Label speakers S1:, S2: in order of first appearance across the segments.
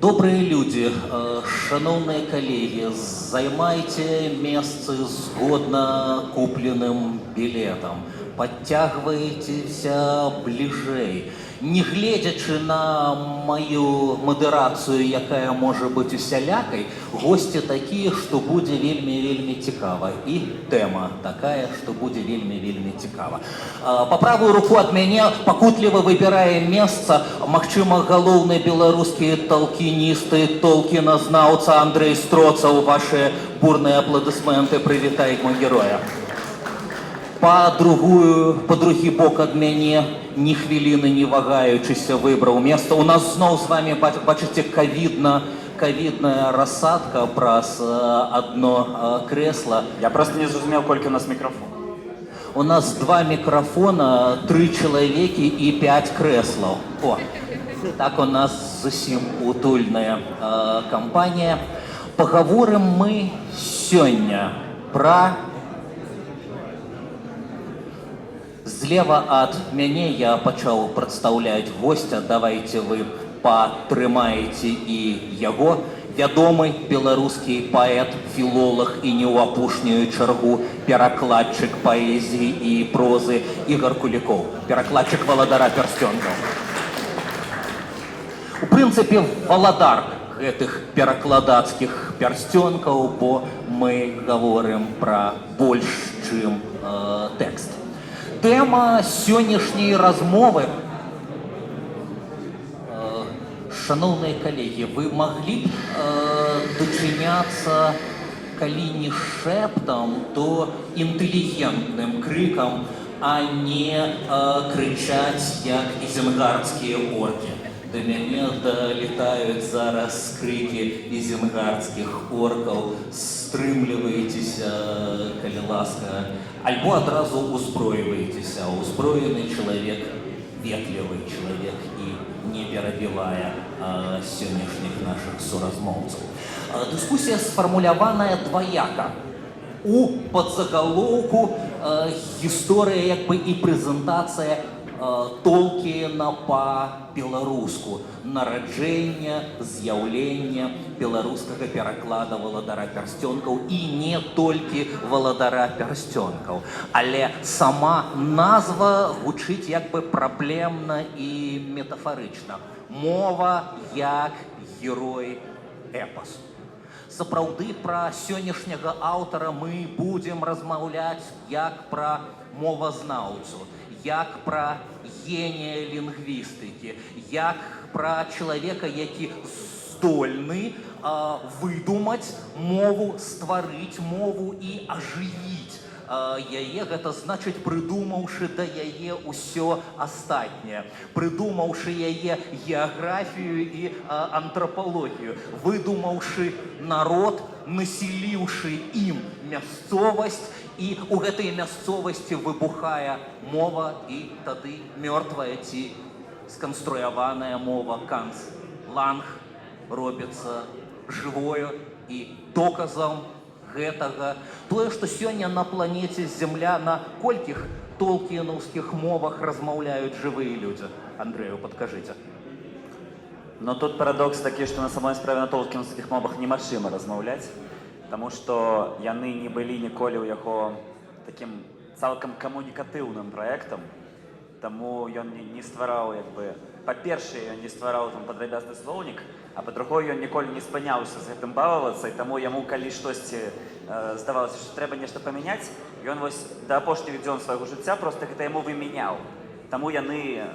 S1: Добрые люди, шановные коллеги, займайте месцы згодна купленым билетам. Подтягивайтеся бліжэй. Не гледзячы на мою мадэрацыю, якая можа быць усялякай, госці такія, што будзе вельмі цікава. І тэма такая, што будзе вельмі цікава. Па правую руку ад мяне пакутліва выбірае месца, магчыма, галоўны беларускі талкіністы, толкіназнаўца Андрэй Строцаў. Ваши бурныя апладысменты, прывітаймо героя. Па другі бок ад мяне, ні хвіліны не вагаючыся, выбраў месца. У нас зноў з вами, бачыце, ковідная рассадка праз одно кресло.
S2: Я просто не зразумеў, колькі у нас мікрафон.
S1: У нас 2 мікрафона, 3 чалавекі і 5 крэслаў. О, так у нас зусім утульная кампанія. Пагаворым мы сёння пра... Злева ад мяне я пачаў прадстаўляць гостя. Давайте вы падтрымаеце і яго. Вядомы беларускі паэт, філолог і не ў апошнюю чаргу перакладчык паэзіі і прозы Ігор Кулікоў, перакладчык валадара пярсцёнкаў. У прынцыпе, валадар гэтых перакладацкіх пярсцёнкаў, бо мы гаворым пра больш, чым тэкст. Тэма сённяшняй размовы. Шановныя калегі, вы маглі б дачыняцца, калі не шэптам, то інтэлігентным крыкам, а не крычаць, як ізенгардскія оркі. До мяне долетаюць зараз крыкі ізенгардскіх оркаў. Стрымлівайцеся, калі ласка, альбо адразу узброівайцеся. Узброены чалавек, ветлівы чалавек і не перабівае сённяшніх нашых суразмоўцаў. Дыскусія сфармуляваная дваяка. У падзагалоўку гісторыя як бы і прэзентацыя Толкіна па-беларуску. Нараджэнне, з'яўленне беларускага пераклада валадара пярсцёнкаў і не толькі валадара пярсцёнкаў. Але сама назва гучыць як бы праблемна і метафарычна. Мова як герой эпасу. Сапраўды, пра сённяшняга аўтара мы будзем размаўляць як пра мовазнаўцу, як пра генія лінгвістыкі, як пра чалавека, які здольны выдумаць мову, стварыць мову і ажывіць яе. Гэта значыць, прыдумаўшы да яе ўсё астатняе, прыдумаўшы яе геаграфію і антрапалогію, выдумаўшы народ, насіліўшы ім мясцовасць, і ў гэтай мясцовасці выбухае мова, і тады мёртвая ці сканструяваная мова, канцланг, робіцца жывою і доказам гэтага. Тое, што сёння на планеце Зямля, на колькіх толкінаўскіх мовах размаўляюць жывыя людзі? Андрэю, падкажыце.
S2: Но тут парадокс такі, што на самой справе на толкінаўскіх мовах немагчыма размаўляць, таму што яны не былі ніколі ў яго такім цалкам камунікатыўным праектам, таму ён не ствараў, як бы, па-першае, ён не ствараў там падрабязны слоўнік, а па-другое, ён ніколі не спыняўся з гэтым бававацца, і таму яму, калі штосьці здавалася, што трэба нешта памяняць, ён вось да апошніх дзён свайго жыцця проста гэта яму вымяняў. Таму яны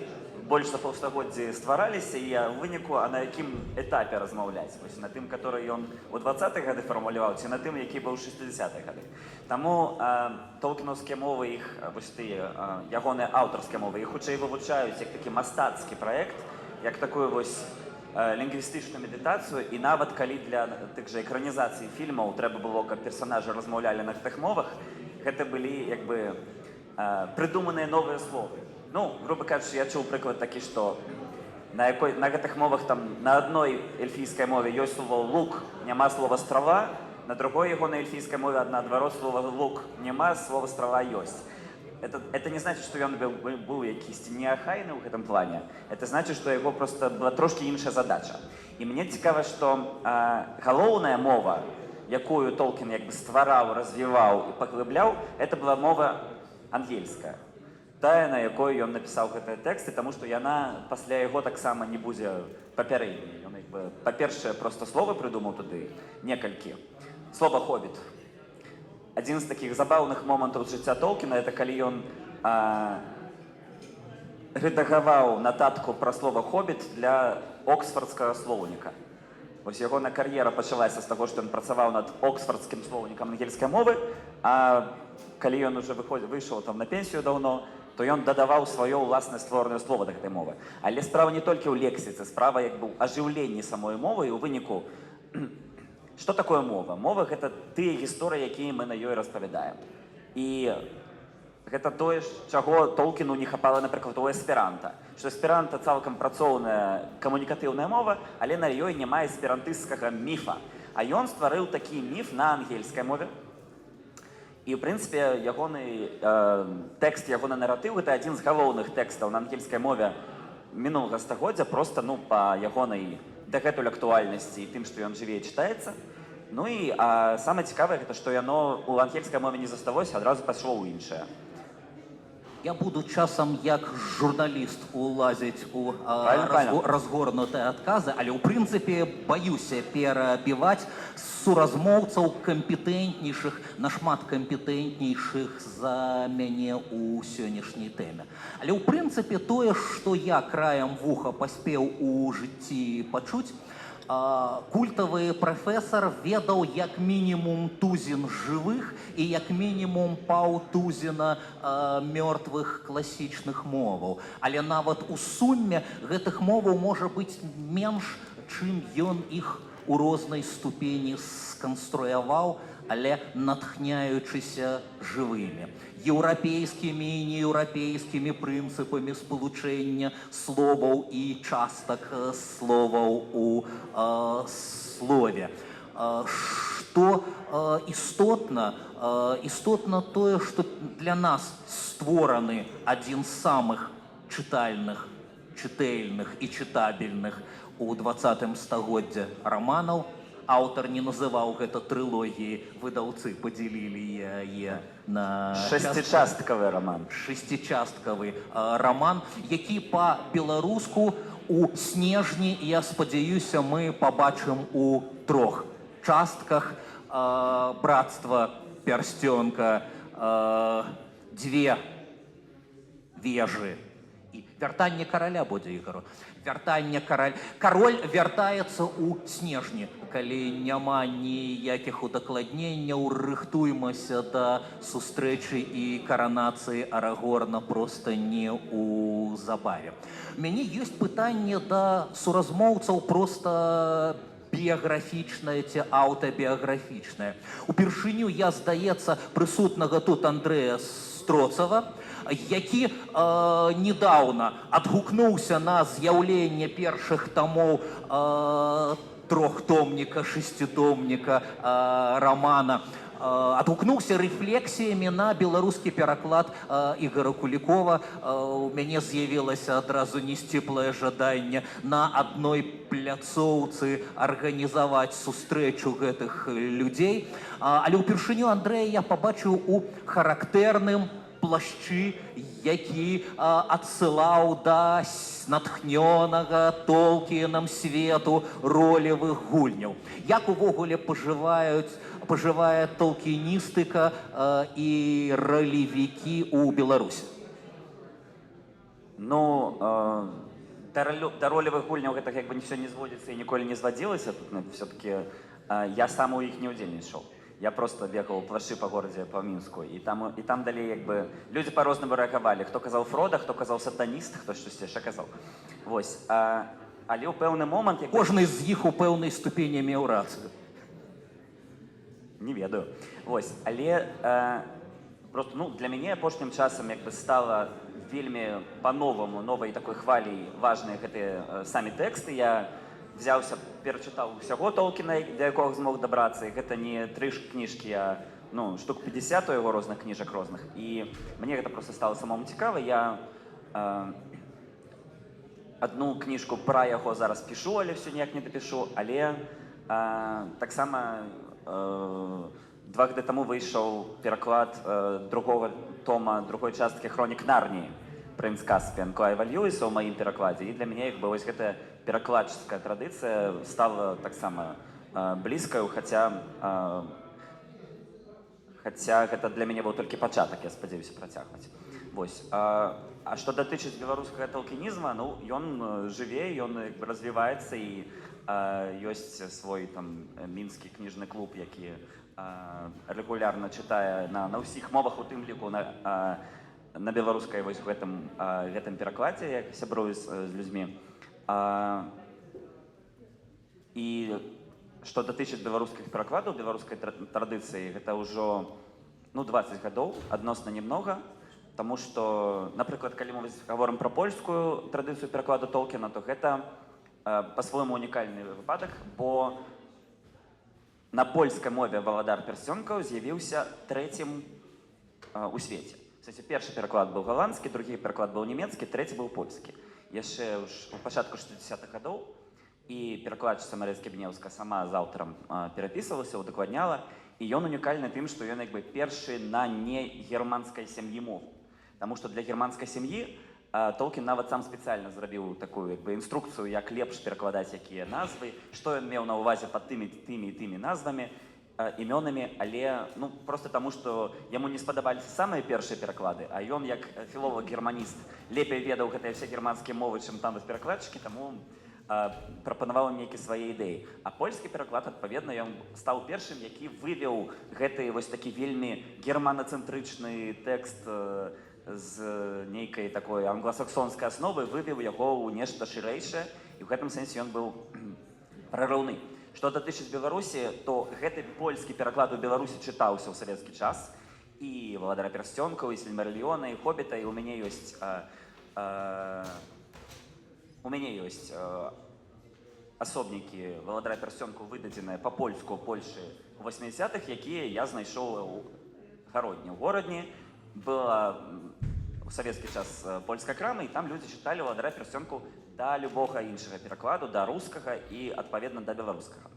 S2: больш за паўстагоддзі ствараліся, і ў выніку, а на якім этапе размаўляць? Вось на тым, который ён у 20-х гады фармуляваў, ці на тым, які быў у 60-х гады. Таму толкінаўскія мовы, іх, вось тыя, ягоныя аўтарскія мовы, іх хутчэй вывучаюць як такі мастацкі праект, як такую вось лінгвістычную медытацыю, і нават калі для тых жа экранізацый фільмаў трэба было, каб персанажы размаўлялі на гэтых мовах, гэта былі, як бы, прыдуманыя новыя словы. Ну, грубо кажучы, я чуў прыклад такі, што на гэтых мовах там на адной эльфійскай мове ёсць слова «лук», няма слова «страва», на другой ягонай эльфійскай мове наадварот слова «лук» няма, слова «страва» ёсць. Это не значит, что ён быў якісьці неахайны ў гэтым плане. Это значит, что яго просто была трошки іншая задача. І І мне цікава, што галоўная мова, якую Толкін як бы ствараў, развіваў і паглыбляў, это была мова ангельская. Тая, на якой ён напісаў гэтыя тэксты, таму што яна пасля яго таксама не будзе папярэдняй. Ён як бы, па-першае, проста словы прыдумаў туды, некалькі. Слова «хобіт». Адзін з такіх забаўных момантаў жыцця Толкіна, это калі ён рэдагаваў нататку пра слова «хобіт» для оксфордскага слоўніка. Вось ягоная кар'ера пачалася з таго, што ён працаваў над оксфордскім слоўнікам ангельскай мовы, а калі ён уже выйшаў там на пенсію даўно, то ён дадаваў сваё ўласнае створанае слова да гэтай мовы. Але справа не толькі ў лексіцы, справа як бы ў ажыўленні самой мовы, і ў выніку, што такое мова? Мова — гэта тыя гісторыі, якія мы на ёй распавядаем. І гэта тое, чаго Толкіну не хапала, напрыклад, у эсперанта. Што эсперанта цалкам працоўная камунікатыўная мова, але на ёй няма эсперантысцкага міфа. А ён стварыў такі міф на ангельскай мове. І, ў прынцыпе, ягоны тэкст, ягоны наратыў — гэта адзін з галоўных тэкстаў на ангельскай мове мінулага стагоддзя, проста, ну, па ягонай дагэтуль актуальнасці і тым, што ён жыве і чытаецца. Ну і самае цікавае гэта, што яно ў ангельскай мове не засталося, адразу пайшло ў іншае.
S1: Я буду часам як журналіст улазіць у разгорнутыя адказы, але ў прынцыпе баюся перабіваць суразмоўцаў кампетэнтнейшых, нашмат кампетэнтнейшых за мяне ў сённяшняй тэме. Але ў прынцыпе тое, што я краем вуха паспеў у жыцці пачуць, культавы прафесар ведаў як мінімум тузін жывых і як мінімум паўтузіна мёртвых класічных моваў. Але нават у суме гэтых моваў можа быць менш, чым ён іх у рознай ступені сканструяваў, але натхняючыся жывымі. Еўрапейскімі і нееўрапейскімі прынцыпамі спалучэння словаў і частак словаў у слове. Што істотна тое, што для нас створаны адзін з самых чытальных, чытэльных і чытабельных у 20 стагоддзя раманаў. Аўтар не называў гэта трылогіяй, выдаўцы падзялілі яе на
S2: шасцічасткавы раман.
S1: Шасцічасткавы раман, які па-беларуску у снежні, я спадзяюся, мы пабачым у 3 частках: «Братства пярсцёнка», «Две вежы» і «Вяртанне караля» будзе, Ігору. «Вяртанне караля». Кароль вяртаецца ў снежні, калі няма ніякіх удакладненняў, рыхтуймася да сустрэчы і каранацыі Арагорна проста не ў забаве. У мяне ёсць пытанне да суразмоўцаў проста біяграфічнае ці аўтабіяграфічнае. Упершыню я, здаецца, прысутнага тут Андрэя Строцава, які недаўна адгукнуўся на з'яўленне першых тамоў трохтомніка, шеститомніка рамана, адгукнуўся рэфлексіямі на беларускі пераклад Ігора Кулікова. У мяне з'явілася адразу несціплае жаданне на адной пляцоўцы арганізаваць сустрэчу гэтых людзей. Але ўпершыню Андрэя я пабачыў у характэрным плашчы, які адсылаў да натхнёнага Толкінам свету ролевых гульняў. Як увогуле пажывае толкіністыка і ролевікі ў Беларусі?
S2: Ну, да ролевых гульняў гэта як бы все не зводзіцца і ніколі не звадзілася. Тут все-таки я сам у іх не ўдзельнічаў. Я просто бегал плашы по городе, по Мінску, і там далей як бы людзі па-рознаму рэагавалі. Хто казаў Фрода, хто казаў сатаніст, хто штось яшчэ казаў. Вось. Але ў пэўны момант...
S1: Кожны з іх у пэўнай ступені меў рацыю.
S2: Не ведаю. Вось. Але просто, ну, для мяне апошнім часам як бы стала вельмі па-новаму, новай такой хваляй важныя гэтыя самі тэксты. Я взяўся, перачытаў усяго Толкіна, да якога змог дабрацца, і гэта не 3 кніжкі, а штук 50 у яго розных кніжак розных. І мне гэта проста стала самому цікава. Я одну кніжку пра яго зараз пішу, але все ніяк не дапішу, але таксама 2 гады таму выйшаў пераклад другого тома другой часткі хронік Нарніі Прынц Каспіан Клайва Льюіса ў маім перакладзе. І для мяне як бы вось гэтая перакладчыцкая традыцыя стала таксама блізкаю, хаця гэта для мяне быў толькі пачатак, я спадзяюся працягваць. Вось. А што датычыць беларускага талкінізма, ну, ён жыве, ён як бы развіваецца, і ёсць свой там мінскі кніжны клуб, які рэгулярна чытае на ўсіх мовах, у тым ліку на беларускай вось гэтым перакладзе, як сябрую з людзьмі. І што датычыць беларускіх перакладаў, беларускай традыцыі, гэта ўжо 20 гадоў, адносна немнога, таму што, напрыклад, калі мы гаворым пра польскую традыцыю перакладу Толкіна, то гэта па-свойму унікальны выпадак, бо на польскай мове Валадар Пярсцёнкаў з'явіўся трэцім у свеце. Першы пераклад быў галандскі, другі пераклад быў нямецкі, трэці быў польскі. Яшчэ ў пачатку 60-х гадоў, і перакладчыца Марыя Скібнеўская сама з аўтарам перапісвалася, удакладняла, і ён унікальны тым, што ён як бы першы на негерманскай сям'і мову. Таму што для германскай сям'і Толкін нават сам спецыяльна зрабіў такую як бы інструкцыю, як лепш перакладаць якія назвы, што ён меў на ўвазе пад тымі і тымі назвамі, імёнамі, але просто таму, што яму не спадабаліся самыя першыя пераклады, а ён як філолог-германіст лепей ведаў гэтыя ўсе германскія мовы, чым там перакладчыкі, таму прапанаваў нейкія свае ідэі. А польскі пераклад, адпаведна, ён стаў першым, які вывеў гэты вось такі вельмі германацэнтрычны тэкст з нейкай такой англасаксонскай асновы, вывеў яго ў нешта шырэйшае, і ў гэтым сэнсе ён быў прарыўны. Што датычыць Беларусі, то гэты польскі пераклад у Беларусі чытаўся ў савецкі час, і Валадара Пярсцёнкаў, і Сільмарыльёна, і Хобіта, і ў мяне ёсць асобнікі Валадара Пярсцёнкаў, выдадзеныя па-польску ў Польшы ў 80-х, якія я знайшоў у Гародні. У Горадні была у савецкі час польская крама, і там людзі чыталі Валадара Пярсцёнкаў да любога іншага перакладу, да рускага і, адпаведна, да беларускага.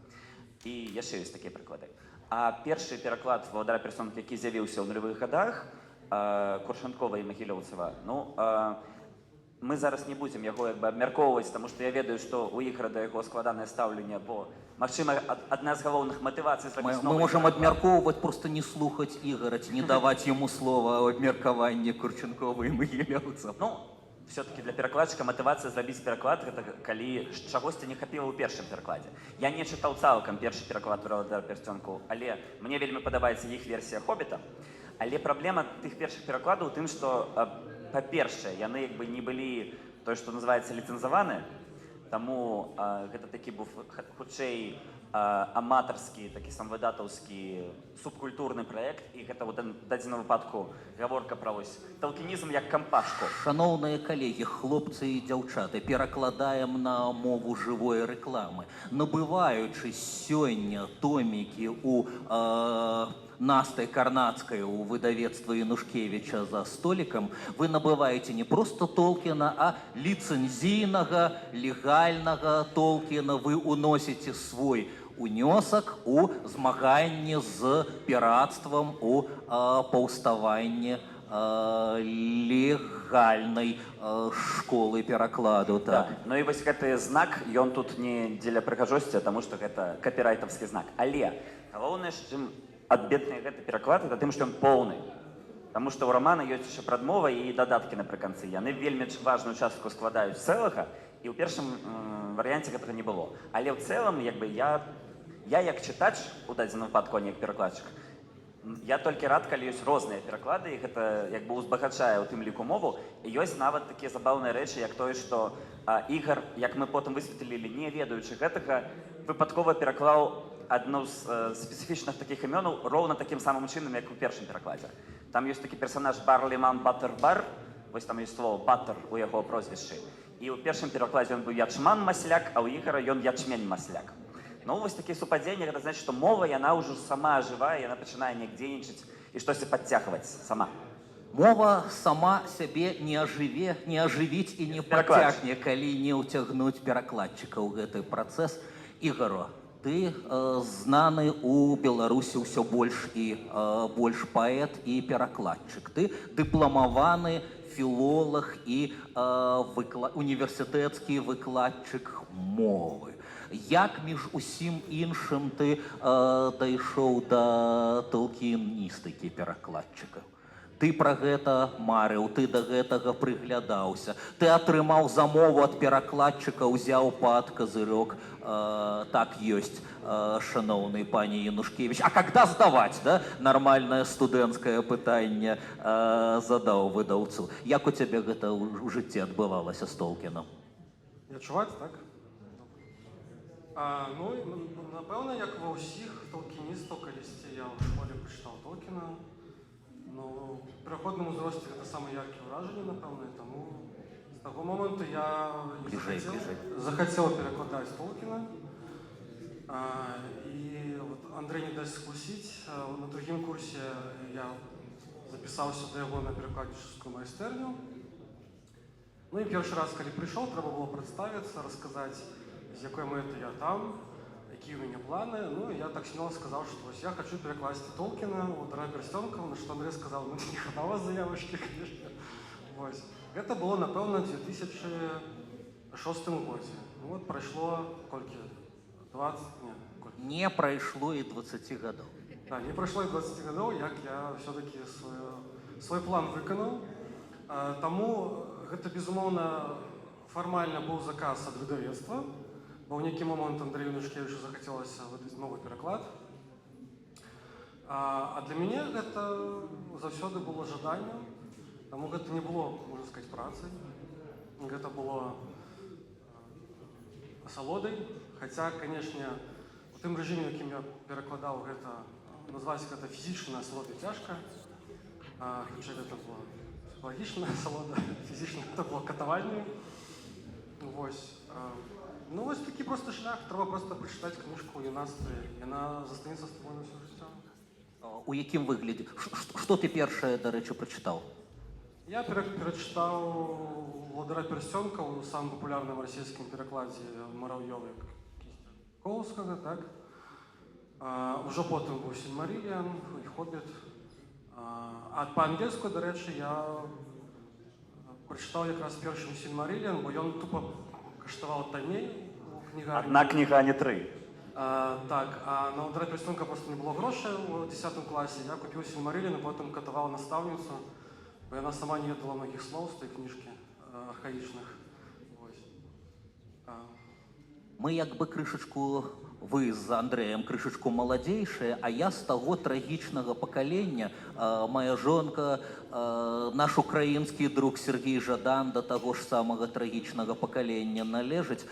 S2: І яшчэ ёсць такія прыклады. А першы пераклад Валадара Пярсцёнка, які з'явіўся ў нулевых гадах, Куршанкова і Магілёўцева, мы зараз не будзем яго як бы абмяркоўваць, таму што я ведаю, што ў ігра да яго складанае стаўленне, бо, магчыма, адна з галоўных матывацый зрабіць новы...
S1: Мы можам абмяркоўваць, просто не слухаць Ігора, ці не даваць яму слова ў абмеркаванні Курчанкова і Магілёўцева.
S2: Все-таки для перакладчыка матывацыя зрабіць пераклад, гэта калі чагосьці не хапіла ў першым перакладзе. Я не чытаў цалкам першы пераклад Валадара Пярсцёнкаў, але мне вельмі падабаецца іх версія Хобіта. Але праблема тых першых перакладаў у тым, што, па-першае, яны як бы не былі той, што называецца ліцэнзаваны, таму гэта такі був хутчэй аматарскі, такі самвыдатаўскі субкультурны праект, і гэта ў дадзеным выпадку гаворка пра вось талкінізм як кампашку.
S1: Шаноўныя калегі, хлопцы і дзяўчаты, перакладаем на мову жывой рэкламы. Набываючы сёння томікі у Настай Карнацкай у выдавецтва Янушкевіча за столікам, вы набываеце не просто Толкіна, а ліцэнзійнага, легальнага Толкіна. Вы уносіце свой унёсак у змаганне з пірацтвам, у паўставанне легальнай школы перакладу.
S2: Да. Ну і вось гэты знак, ён тут не дзеля прыгажосці, таму што гэта капірайтаўскі знак. Але галоўнае, чым адметны гэты пераклад, это тым, што ён поўны. Таму што ў рамана ёсць яшчэ прадмова і дадаткі напрыканцы. Яны вельмі важную частку складаюць цэлага, і ў першым варыянце гэтага не было. Але ў цэлым, як бы, я як чытач, у дадзеным выпадку, а не як перакладчык, я толькі рад, калі ёсць розныя пераклады, і гэта як бы узбагачае ў тым ліку мову. І ёсць нават такія забаўныя рэчы, як тое, што Ігар, як мы потым высветлілі, не ведаючы гэтага, выпадкова пераклаў адну з спецыфічных такіх імёнаў роўна такім самым чынам, як у першым перакладзе. Там ёсць такі персанаж Барліман Баттербар, вось там ёсць слово «баттер» у яго прозвішчы. І ў першым перакладзе ён быў ячман масляк, а ў Ігара ён ячмень масляк. Ну, вось такія супадзенні, гэта значыць, што мова, яна ўжо сама жывая, яна пачынае неяк дзейнічаць і штосьці падцягваць сама.
S1: Мова сама сябе не ажывіць і не пацягне, калі не ўцягнуць перакладчыка ў гэты працэс. Ігаро, ты знаны ў Беларусі ўсё больш і больш паэт і перакладчык. Ты дыпламаваны філолог і універсітэцкі выкладчык мовы. Як між усім іншым ты дайшоў да талкіністыкі перакладчыка? Ты пра гэта марыў, ты да гэтага прыглядаўся. Ты атрымаў замову ад перакладчыка, узяў пад казырок. Так ёсць, шаноўны пані Янушкевіч. А когда здаваць, да? Нармальнае студэнцкае пытанне задаў выдаўцу. Як у цябе гэта ў жыцці адбывалася з Толкінам?
S3: Я чуваць, так? Ну, напэўна, як ва ўсіх толкіністаў, калісьці я ў школе прачытаў Толкіна. Ну, в пераходным узросце гэта самыя яркія ўражанні, напэўна, таму з таго моманту я захацеў перакладаць Толкіна. І вот Андрэй не дасць скусіць, на другім курсе я запісаўся да яго на перакладчыцкую майстэрню. Ну і першы раз, калі прыйшоў, трэба было прадставіцца, расказаць, з якой мэты я там, какие у меня планы. Ну, я так смело сказал, что я хочу перекласть Толкина, Удара Перстенкова, на что Андрей сказал, ну, не хана у вас заявочки, конечно. Вот. Это было, напевно, в 2006 году. Ну, вот прошло, сколько? 20? Нет.
S1: Не пройшло и 20 годов.
S3: Да, не прошло и 20 годов, як я все-таки свой план выконал. Тому, это, безумовно, формально был заказ от выдавецтва. Бо ў нейкі момант Андрею Янушкевичу захацелася выдаць новы пераклад. А для мяне гэта заўсёды было жаданнем, таму гэта не было, можна сказаць, працай. Гэта было асалодай. Хаця, канешне, у тым рэжыме, якім я перакладаў, гэта назваць гэта фізічная асалода цяжка. Хутчэй гэта была псіхалагічная асалода, фізічна гэта было катаванне. Вось. Ну, вось такі просто шлях, трэба просто прачытаць кніжку ў юнацтве, яна застанецца з тобой на ўсё жыццё.
S1: У якім выглядзе? Што ты першае, дарэчы, прачытаў?
S3: Я перачытаў Владара Перстёнка ў самым папулярным расійскім перакладзе Мурав'ёва Коўскага, так? Ужо потым быў Сільмарыліан і Хоббіт. А па-ангельску, дарэчы, я прачытаў якраз першым Сільмарыліан, бо ён тупа каштаваў танней у кнігарні.
S2: Одна кніга, а не 3.
S3: Так, а на Удара Перстёнка просто не было грошай у 10 класе. Я купіў Сільмарыліан і потым катаваў настаўніцу, бо яна сама не ведала многіх слоў з той кніжкі архаічных.
S1: Мы як бы крышачку, вы з Андрэем крышачку маладзейшыя, а я з таго трагічнага пакалення. Моя жонка, наш украінскі друг Сергей Жадан да таго ж самага трагічнага пакалення належыць,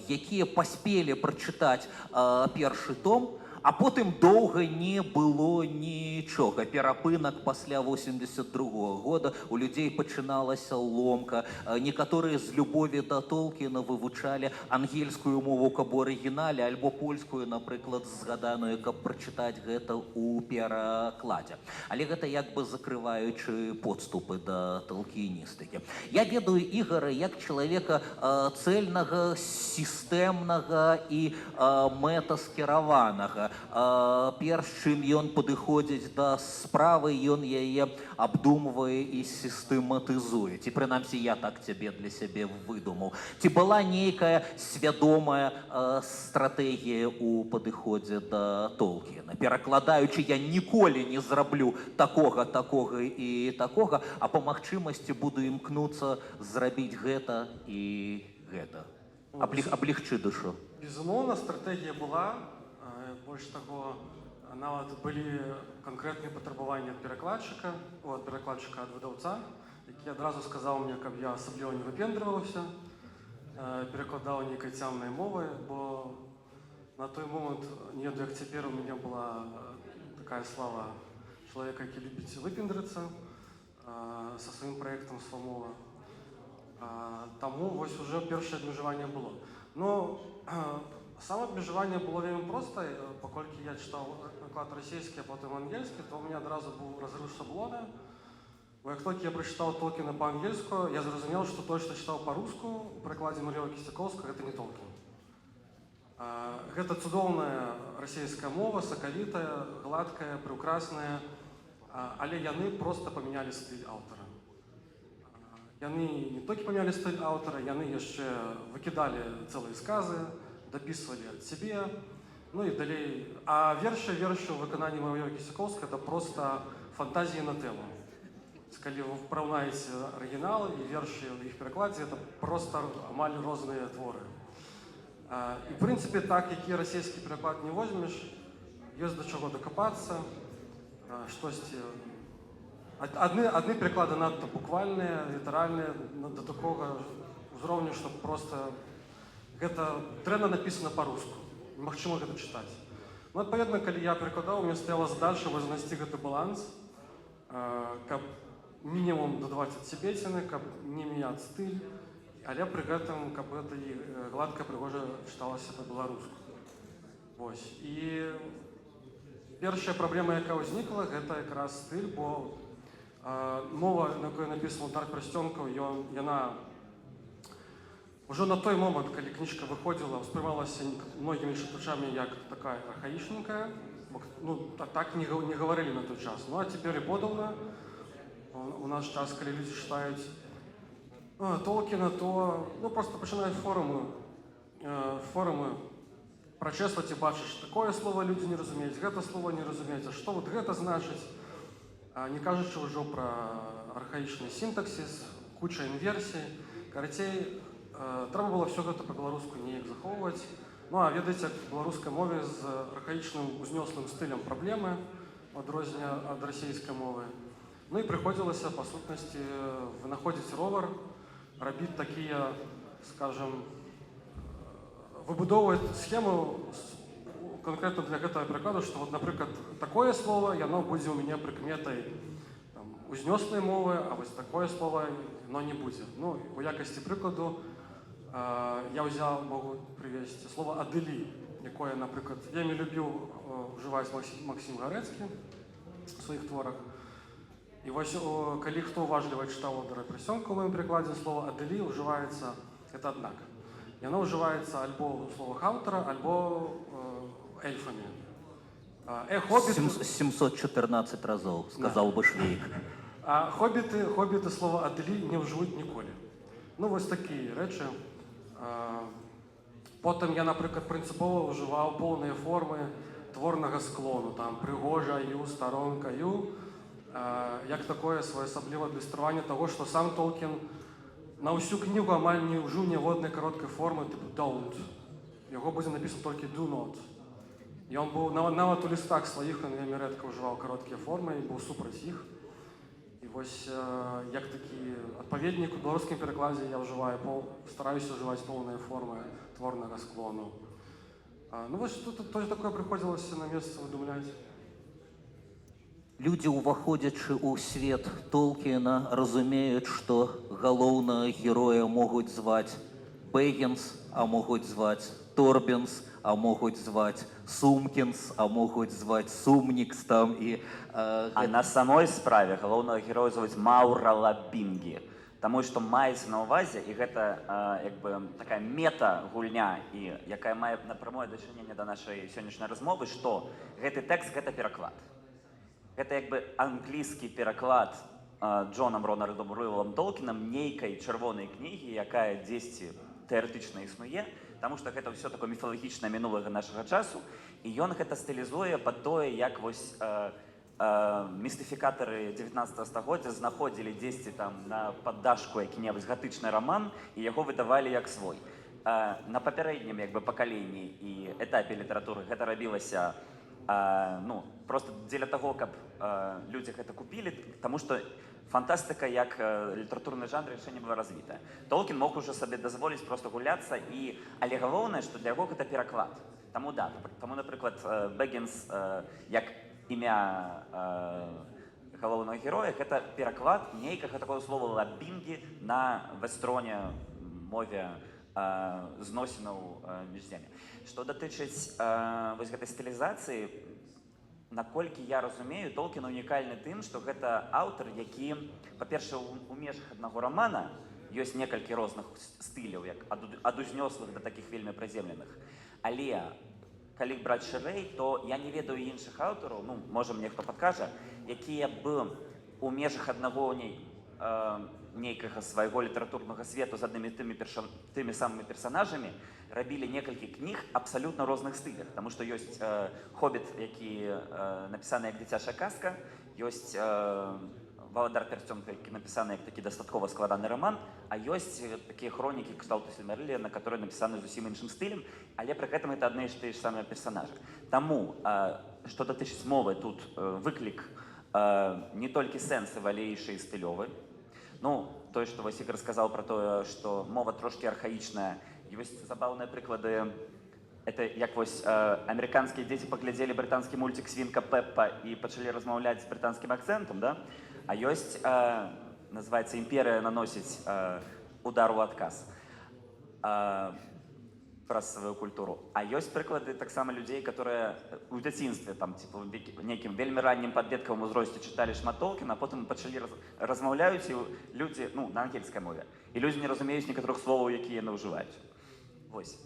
S1: якія паспелі прачытаць першы том, а потым доўга не было нічога. Перапынак пасля 82-го года, у людзей пачыналася ломка. Некаторыя з любові да Толкіна вывучалі ангельскую мову каб у арыгінале, альбо польскую, напрыклад, згаданую, каб прачытаць гэта ў перакладзе. Але гэта як бы закрываючы подступы да талкіністыкі. Я ведаю Ігара як чалавека цэльнага, сістэмнага і мэтаскіраванага. Перш чым ён падыходзіць да справы, ён яе абдумвае і сістэматызуе. Ці прынамсі я так цябе для сябе выдумаў. Ці была нейкая свядомая стратэгія ў падыходзе да Толкіна? Перакладаючы, я ніколі не зраблю такога і такога, а па магчымасці буду імкнуцца зрабіць гэта і гэта. Аблегчы душу.
S3: Безумоўна, стратэгія была. Больш таго, нават былі канкрэтныя патрабаванні ад перакладчыка, ад выдаўца, які адразу сказаў мне, каб я асабліва не выпендрываўся, перакладаў нейкай цямнай мовай, бо на той момант, не ведаю, як цяпер, у мяне была такая слава чалавека, які любіць выпендрыцца са сваім праектам «Свамова». Таму вось уже першае абмежаванне было. Но само абмежаванне было вельмі простае, паколькі я чытаў наклад расійскі, а потым ангельскі, то у мяне адразу быў разрыв шаблона. Бо як толькі я прачытаў Толкіна па-ангельску, я зразумеў, што тое, што чытаў па-руску у прыкладзе Марыёва Кісцякоўскага, гэта не Толкін. Гэта цудоўная расійская мова, сакавітая, гладкая, прыўкрасная, але яны проста памянялі стыль аўтара. Яны не толькі памянялі стыль аўтара, яны яшчэ выкідалі цэлыя сказы, дапісвалі ад сябе, ну і далей. А вершы ў выкананні Марыёва Кісцякоўскага это проста фантазіі на тэму. Калі вы параўнаеце арыгінал і вершы ў іх перакладзе, это проста амаль розныя творы. І в прынцыпе, так, які расійскі пераклад не возьмеш, ёсць да чаго дакапацца, штосьці. Адны пераклады надта буквальныя, літаральныя, да такога ўзроўню, што проста гэта дрэнна напісана па-руску. Немагчыма гэта чытаць. Ну, адпаведна, калі я перакладаў, у мяне стаяла задача знайсці гэты баланс, каб мінімум дадаваць ад сябеціны, каб не мяняць стыль, але пры гэтым, каб гэта і гладка, прыгожа чыталася па-беларуску. Вось. І першая праблема, якая ўзнікла, гэта якраз стыль, бо мова, на якой напісана «Удар прасцёнкаў», яна ўжо на той момант, калі кніжка выходзіла, успрымалася многімі чытачамі як такая архаічненькая. Ну, так не гаварылі на той час. Ну, а цяпер і подаўна. У наш час, калі людзі чытаюць Толкіна, то просто пачынаюць форумы прачэсваць і бачыш, такое слово людзі не разумеюць, гэта слово не разумеюць, а што вот гэта значыць, не кажучы ўжо пра архаічны сінтаксіс, куча інверсій. Карацей, трэба было ўсё гэта па-беларуску неяк захоўваць. Ну, а ведаеце, в беларускай мове з архаічным узнёслым стылем праблемы, у адрозненне ад расійскай мовы. Ну і прыходзілася, па сутнасці, вынаходзіць ровар, рабіць такія, скажем, выбудоўваць схему конкретно для гэтага перакладу, што, вот, напрыклад, такое слово, яно будзе ў мяне прыкметай узнёслай мовы, а вось такое слово, яно не будзе. Ну, у якасці прыкладу я могу прывесці слово «адылі», якое, напрыклад, вельмі любіў ужываць Максім Гарэцкі у сваіх творах. І вось, калі хто уважліва чытаў «Удара прасцёнка» ў маім перакладзе, слово «адылі» ўжываецца, это аднак. Яно ўжываецца альбо ў словах аўтара, альбо эльфамі.
S1: 714 разоў, сказаў бы Швейк.
S3: А хобіты слова «адылі» не ўжывуць ніколі. Ну, вось такія рэчы. Потым я, напрыклад, прынцыпова ўжываў поўныя формы творнага склону, там, прыгожаю, старонкаю, як такое своеасаблівае адлюстраванне таго, што сам Толкін на ўсю кнігу амаль не ўжыў ніводнай кароткай формы типу «don't». Яго будзе напісана толькі «do not». Ён быў нават у лістах сваіх, ён вельмі рэдка ўжываў кароткія формы і быў супраць іх. І вось як такі адпаведнік у беларускім перакладзе я стараюся ўжываць поўныя формы творнага склону. Ну вось тут тое такое прыходзілася на месца выдумляць.
S1: Людзі, уваходзячы ў свет Толкіна, разумеюць, што галоўнага героя могуць зваць Бэггінс, а могуць зваць Торбінс, а могуць зваць Сумкінс, а могуць зваць Сумнікс там і...
S2: А на самой справе галоўнага героя зваць Маўра Лабінгі. Таму што маецца на ўвазе, і гэта як бы такая мета-гульня, і якая мае напрамое дачыненне да нашай сённяшняй размовы, што гэты тэкст — гэта пераклад. Гэта як бы англійскі пераклад Джонам Рональдом Руэллам Толкінам нейкай чырвонай кнігі, якая дзесьці тэарэтычна існуе, таму што гэта ўсё такое міфалагічнае мінулага нашага часу, і ён гэта стылізуе пад тое, як вось містыфікатары 19 стагоддзя знаходзілі дзесьці там на паддашку які-небудзь гатычны раман і яго выдавалі як свой. На папярэднім як бы пакаленні і этапе літаратуры гэта рабілася просто дзеля таго, каб людзі гэта купілі, таму што фантастыка як літаратурны жанр яшчэ не была развітая. Толкін мог ужо сабе дазволіць проста гуляцца, але галоўнае, што для яго гэта пераклад. Таму, напрыклад, Бэггінс як імя галоўнага героя — гэта пераклад нейкага такого слова «лабінгі» на вестроне мове зносінаў між землямі. Што датычыць вось гэтай стылізацыі, наколькі я разумею, Толкін унікальны тым, што гэта аўтар, які, па-першае, у межах аднаго рамана ёсць некалькі розных стыляў, як ад узнёслых да такіх вельмі прыземленых. Але калі браць шырэй, то я не ведаю іншых аўтараў, ну, можа, мне хто падкажа, якія б у межах аднаго нейкага свайго літаратурнага свету з аднымі тымі самымі персанажамі рабілі некалькі кніг абсалютна розных стылях. Таму што ёсць «Хобіт», які напісаны як дзіцячая казка, ёсць «Валадар пярсцёнка», які напісаны як такі дастаткова складаны раман, а ёсць такія хронікі кшталту Сільмарыліяна, которые напісаны зусім іншым стылем, але пры гэтым это адны і тыя ж самыя персанажы. Таму, што датычыць мовы, тут выклік не толькі сэнсы валейшы і стылёвы. Ну, тое, што вось Ігор сказаў пра тое, што мова трошкі архаічная. Ёсць забаўныя прыклады. Это як вось амерыканскія дзеці паглядзелі брытанскі мульцік «Свінка Пеппа» і пачалі размаўляць з брытанскім акцэнтам, да? А ёсць, называецца, «Імперыя наносіць удар у адказ» праз сваю культуру. А ёсць прыклады таксама людзей, которые у дзяцінстве, там, типа, нейкім вельмі раннім падлеткавым узросце чыталі шмат Толкіна, а потым пачалі размаўляюць, і людзі, ну, на ангельскай мове, і людзі не разумеюць некаторых словаў, якія яны ўжываюць. Вось.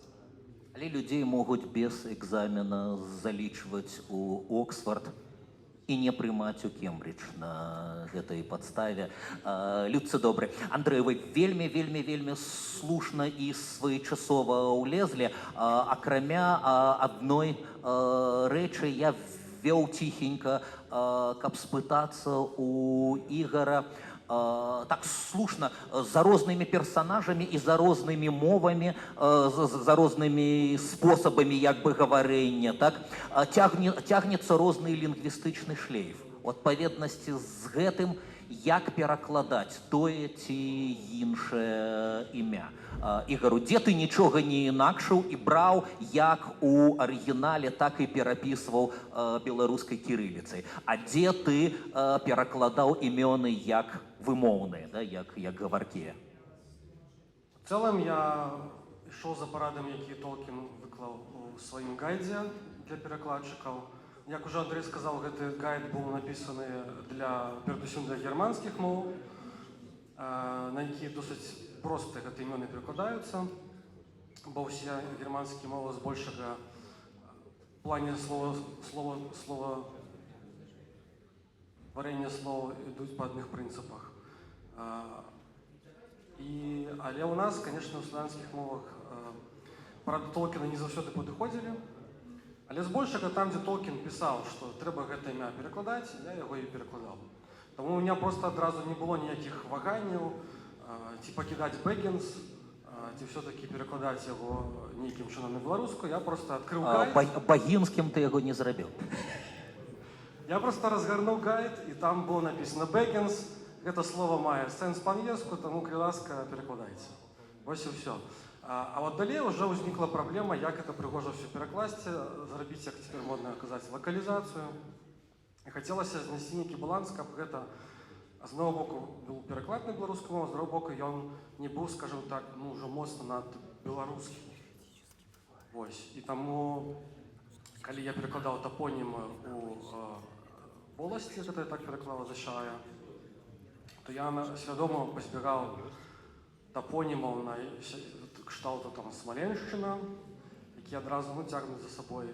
S1: Але людзей могуць без экзамена залічваць у Оксфорд і не прымаць у Кембридж на гэтай падставе. Людцы добры. Андрэй, вы вельмі слушна і своечасова ўлезлі. Акрамя адной рэчы я вёў ціхенька, каб спытацца у Ігора, так слушна, за рознымі персонажамі і за рознымі мовамі, за рознымі спосабамі як бы гаварэння, так? Цягнецца розны лінгвістычны шлейф. У адпаведнасці з гэтым, як перакладаць тое ці іншае імя. Ігору, дзе ты нічога не інакшыў і браў як у арыгінале, так і перапісваў беларускай кірыліцай. А дзе ты перакладаў імёны як вымоўныя, да, як гаваркія?
S3: В целом я ішоў за парадамі, які Толкін выклаў у сваім гайдзе для перакладчыкаў. Як уже Андрей сказаў, гэты гайд быў напісаны перадусім для германскіх моў, на які досыць проста гэты імёны перакладаюцца, бо ўсе германскія мовы збольшага в плане варэння слоў ідуць па адных прынцыпах. Але ў нас, конечно, у славянскіх мовах парады Толкіна не заўсёды падыходзілі, але збольшага там, дзе Толкін пісаў, што трэба гэта імя перакладаць, я яго і перакладаў. Таму у меня просто адразу не было ніякіх ваганняў, ці пакідаць Бэггінс, ці все-таки перакладаць яго нейкім чынам на беларускую. Я просто адкрыў гайд.
S1: Багінскім ты яго не зрабіў.
S3: Я просто разгарнуў гайд, і там было написано Бэггінс. Гэта слово мае сэнс па-англійску, таму, калі ласка, перакладайце. Вось і ўсё. А вот далей уже ўзнікла праблема, як это прыгожа ўсё перакласці, зрабіць, як цяпер модна казаць, лакалізацыю. І хацелася знайсці нейкі баланс, каб гэта з одного боку быў пераклад на беларускую мову, з другого боку ён не быў, скажем так, ну, ўжо моцна над беларускім. Вось. І таму, калі я перакладаў тапонімы у воласці, гэта я так пераклала «Зашая», то я свядома пазбегаў тапонімаў на кшталту там Смаленшчына, які адразу цягнуць за сабой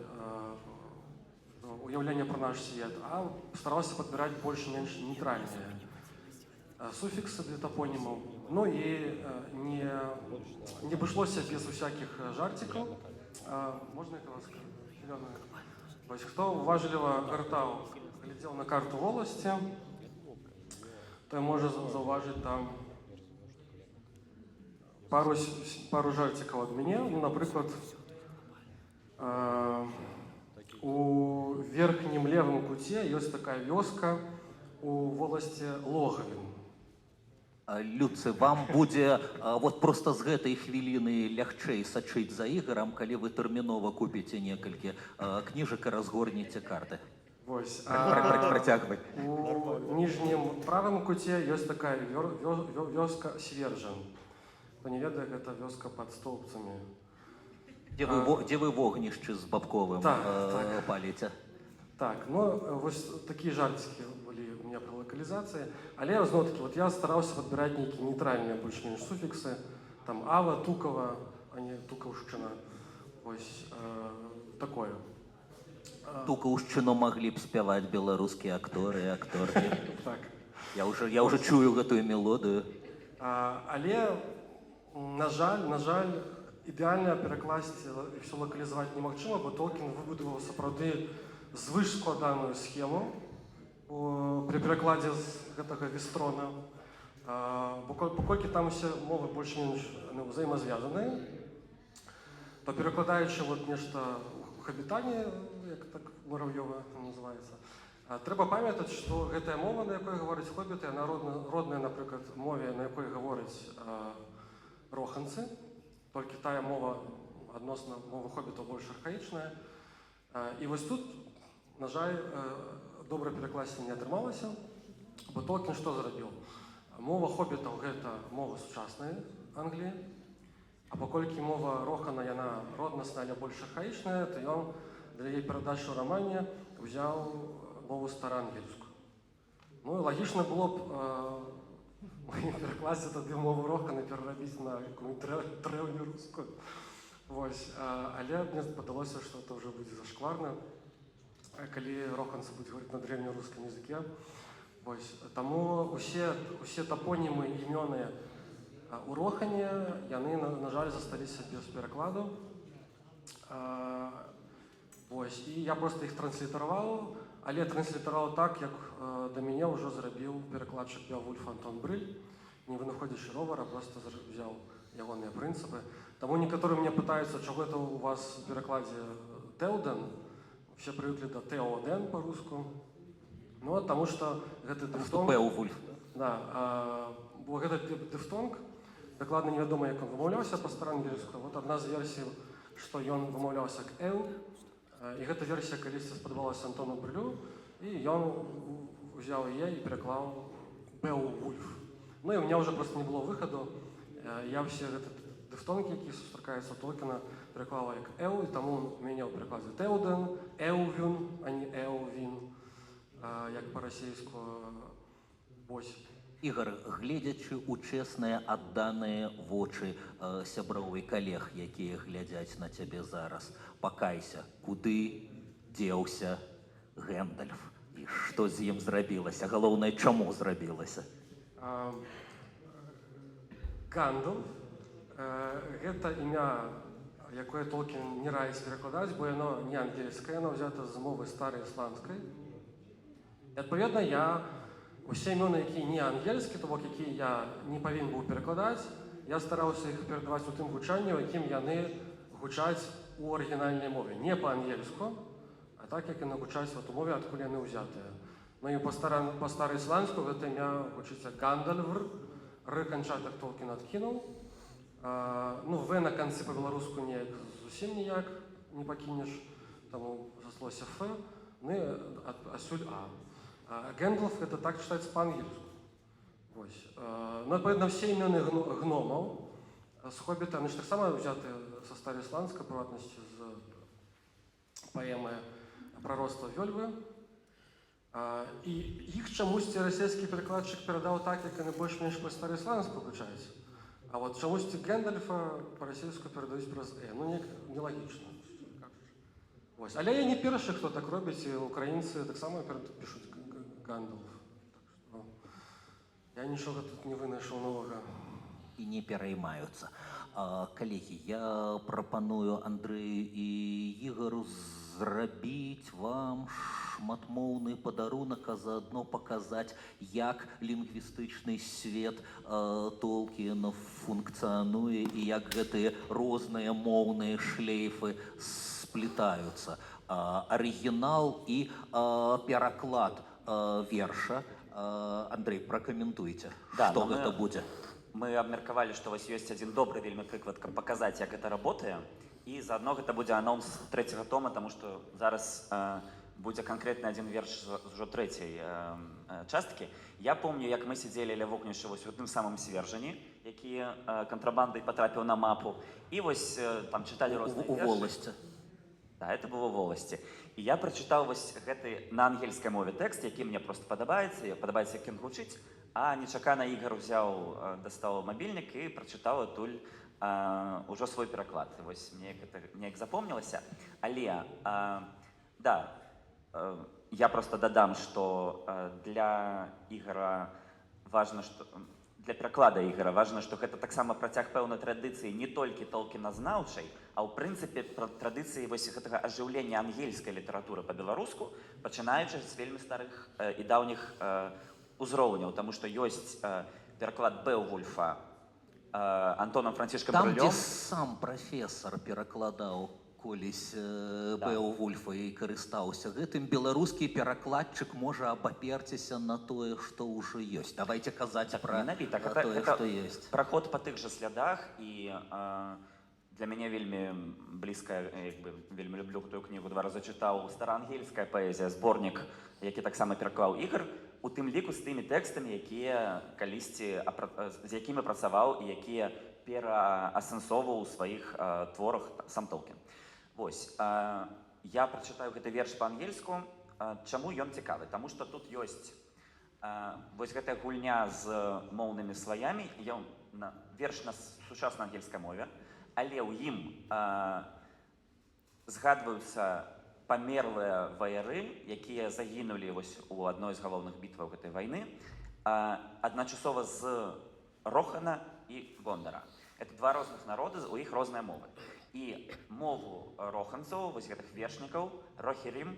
S3: уяўленне пра наш свет, а стараўся падбіраць больш-менш нейтральныя суфіксы для тапонімаў. Ну і не абышлося без усякіх жарцікаў. Можна это ласка? Вось хто уважліва гартаў, глядзеў на карту воласці, той можа заўважыць там пару жарцікаў ад мяне. Ну, напрыклад, у верхнім левым куце ёсць такая вёска у воласці Логавін.
S1: Людцы, вам будзе вот просто з гэтай хвіліны лягчэй сачыць за Ігорам, калі вы тэрмінова купіце некалькі кніжак і разгорнеце карты.
S3: Вось.
S1: Працягвай.
S3: У ніжнім правым куце ёсць такая вёска Свержан. Хто не ведае, гэта вёска пад столбцамі.
S1: Дзе вы вогнішчы з бабковым паліце?
S3: Так, ну вось такія жарцікі былі у меня про лакалізацыі, але зноў-такі вот я стараўся падбіраць нейкія нейтральныя больш-менш суфіксы, там ава, тукава, а не тукаўшчына. Вось такое.
S1: Тукаўшчыну маглі б спяваць беларускія акторы і акторкі.
S3: Так.
S1: Я ўжо чую гэтую мелодыю.
S3: Але, на жаль, ідэальна перакласці і ўсё лакалізаваць немагчыма, бо Толкін выбудаваў сапраўды звышскладаную схему пры перакладзе з гэтага Вестрона. Паколькі там усе мовы больш-менш ўзаемазвязаныя, то перакладаючы вот нешта ў хабітане, як так Мурав'ёва называецца, трэба памятаць, што гэтая мова, на якой гавораць хобіты, яна родная, напрыклад, мове, на якой гавораць роханцы, толькі тая мова адносна мовы хобітаў больш архаічная. І вось тут, на жаль, добра перакласці не атрымалася, бо Толкін што зрабіў? Мова хобітаў гэта мова сучаснай Англіі, а паколькі мова рохана яна роднасная, але больш архаічная, то ён для яе перадачы ў рамане ўзяў мову стараангельскую. Ну і лагічна было б перакласці тады мову рохана перарабіць на якую-нибудь древнерускую. Вось, але мне падалося, што это ўжо будзе зашкварна, калі роханцы будуць гаварыць на древнерускім языке. Вось, таму усе тапонімы і імёны у рохане, яны, на жаль, засталіся без перакладу. Вось, і я проста іх транслітараваў, але транслітараваў так, як да мяне ўжо зрабіў перакладчык Беовульф Антон Брыль, не вынаходзячы ровара, проста взяў ягоныя прынцыпы. Таму некаторыя мяне пытаюцца, чаго это у вас в перакладзе Теоден, все прывыклі да Теоден па-руску. Ну, таму што гэты дыфтонг...
S1: Беовульф.
S3: Да, бо гэты дыфтонг, дакладна невядома, як ён вымаўляўся па-стараангельску. Вот адна з версій, што ён вымаўляўся як «эл», і гэта версія калісьці спадабалася Антону Брылю, і ён узяў яе і пераклаў «Беовульф». Ну і ў меня ўжо проста не было выхаду. Я ўсе гэты дыфтонгі, які сустракаюцца у Толкіна, пераклала як «эл», і таму у мяне ў перакладзе «Теоден», «Эўвюн», а не «Эўвін», як па-расейску. Вось.
S1: Ігор, гледзячы ў чэсныя адданыя вочы сяброў і калег, якія глядзяць на цябе зараз, пакайся, куды дзеўся Гэндальф і што з ім зрабілася? Галоўнае, чаму зрабілася?
S3: Гандалф гэта імя, якое Толкін не раіць перакладаць, бо яно не ангельскае, яно ўзята з мовы стараісландскай. І адпаведна, я усе імёны, якія не ангельскія, то бок якія я не павінен быў перакладаць, я стараўся іх перадаваць у тым гучанні, у якім яны гучаць у арыгінальнай мове. Не па-ангельску, а так, як яны гучаць у мове, адкуль яны ўзятыя. Ну і па-стараісландску гэта імя гучыцца Гандальвр, р канчатак Толкін адкінуў. Ну, в на канцы па-беларуску неяк зусім ніяк не пакінеш, таму заслося ф, ну і асюль а. Гэндалф гэта так чытаецца па-ангельску. Вось. Ну, адпаведна, все імёны гномаў з хобіта, яны ж таксама ўзятыя са стараісландскай, прыватнасці з паэмы «Прароцтва Вёльвы». І іх чамусьці расійскі перакладчык перадаў так, як яны больш-менш па-стараісландску гучаюць. А вот чамусьці Гэндальфа па-расійску перадаюць праз «э». Ну, нелагічна. Вось. Але я не першы, хто так робіць, і украінцы таксама пішуць Гандалф. Так што я нічога тут не вынайшаў новага.
S1: І не пераймаюцца. Калегі, я прапаную Андрэю і Ігару зрабіць вам шматмоўны падарунак, а заадно паказаць, як лінгвістычны свет Толкіна функцыянуе і як гэтыя розныя моўныя шлейфы сплітаюцца. Арыгінал і пераклад верша. Андрей, пракаментуйце, што гэта будзе.
S2: Мы абмеркавалі, што вось ёсць адзін добры вельмі прыклад, каб паказаць, як гэта работае. І заадно гэта будзе анонс трэцяга тома, таму што зараз будзе канкрэтны адзін верш з ужо трэцяй часткі. Я помню, як мы сидзелі ля вогнішча вось у тым самым Свержані, які кантрабандай патрапіў на мапу. І вось там чыталі розныя вершы.
S1: У воласці.
S2: Да, это было воласці. І я прачытаў вось гэты на ангельскай мове тэкст, які мне просто падабаецца якім гучыць, а нечакана Ігар узяў, дастаў мабільнік і прачытаў адтуль ўжо свой пераклад. Вось мне гэта неяк запомнілася. Але, да, я просто дадам, што для Ігара важна, што для пераклада Ігара важна, што гэта таксама працяг пэўнай традыцыі не толькі толкіназнаўчай, а ў прынцыпе традыцыі вось гэтага ажыўлення ангельскай літаратуры па-беларуску, пачынаючы з вельмі старых і даўніх узроўняў, таму што ёсць пераклад Беовульфа Антонам Францішкам
S1: Там,
S2: Брылём.
S1: дзе сам прафесар перакладаў колись Беовульфа і карыстаўся гэтым, беларускі перакладчык можа абаперціся на тое, што ўжо ёсць. Давайте казаць пра тое, што ёсць.
S2: Праход па тых жа слядах, і для мяне вельмі блізкая, вельмі люблю гэтую кнігу, 2 разы чытаў стараангельская паэзія, зборнік, які таксама пераклаў Ігар, у тым ліку з тымі тэкстамі, якія калісьці, з якімі працаваў і якія пераасэнсоўваў у сваіх творах сам Толкін. Вось, я прачытаю гэты верш па-ангельску. Чаму ён цікавы? Таму што тут ёсць вось гэтая гульня з моўнымі слаямі. Верш на сучаснай ангельскай мове, але ў ім згадваюцца памерлыя ваяры, якія загінулі вось у адной з галоўных бітваў гэтай вайны, адначасова з Рохана і Гондара. Это 2 розных народы, у іх розныя мовы. І мову роханцаў, вось гэтых вершнікаў, Рохерім,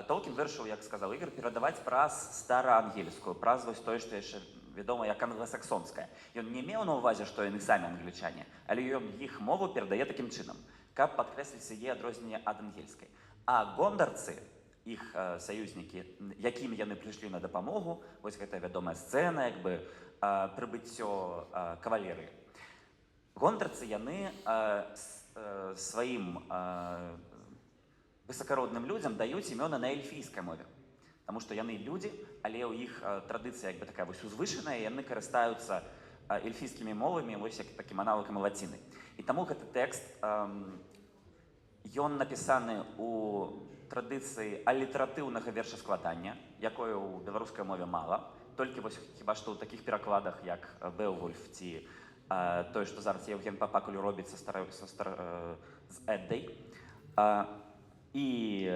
S2: Толкін вырашыў, як сказаў Ігар, перадаваць праз стараангельскую, праз вось тое, што яшчэ вядома як англасаксонская. Ён не меў на ўвазе, што яны самі англічане, але ён іх мову перадае такім чынам, каб падкрэсліць яе адрозненне ад ангельскай. А гондарцы, іх саюзнікі, якім яны прыйшлі на дапамогу, вось гэтая вядомая сцэна, як бы прыбыццё кавалерыі. Гондарцы яны сваім высакародным людзям даюць імёны на эльфійскай мове. Таму што яны людзі, але ў іх традыцыя як бы такая вось узвышаная, яны карыстаюцца эльфійскімі мовамі, вось як такім аналогам лаціны. І таму гэты тэкст, ён напісаны ў традыцыі алітэратыўнага вершаскладання, якое ў беларускай мове мала, толькі вось хіба што ў такіх перакладах, як Беовульф ці тое, што зараз Евген Папакулю робіць з Эддай. І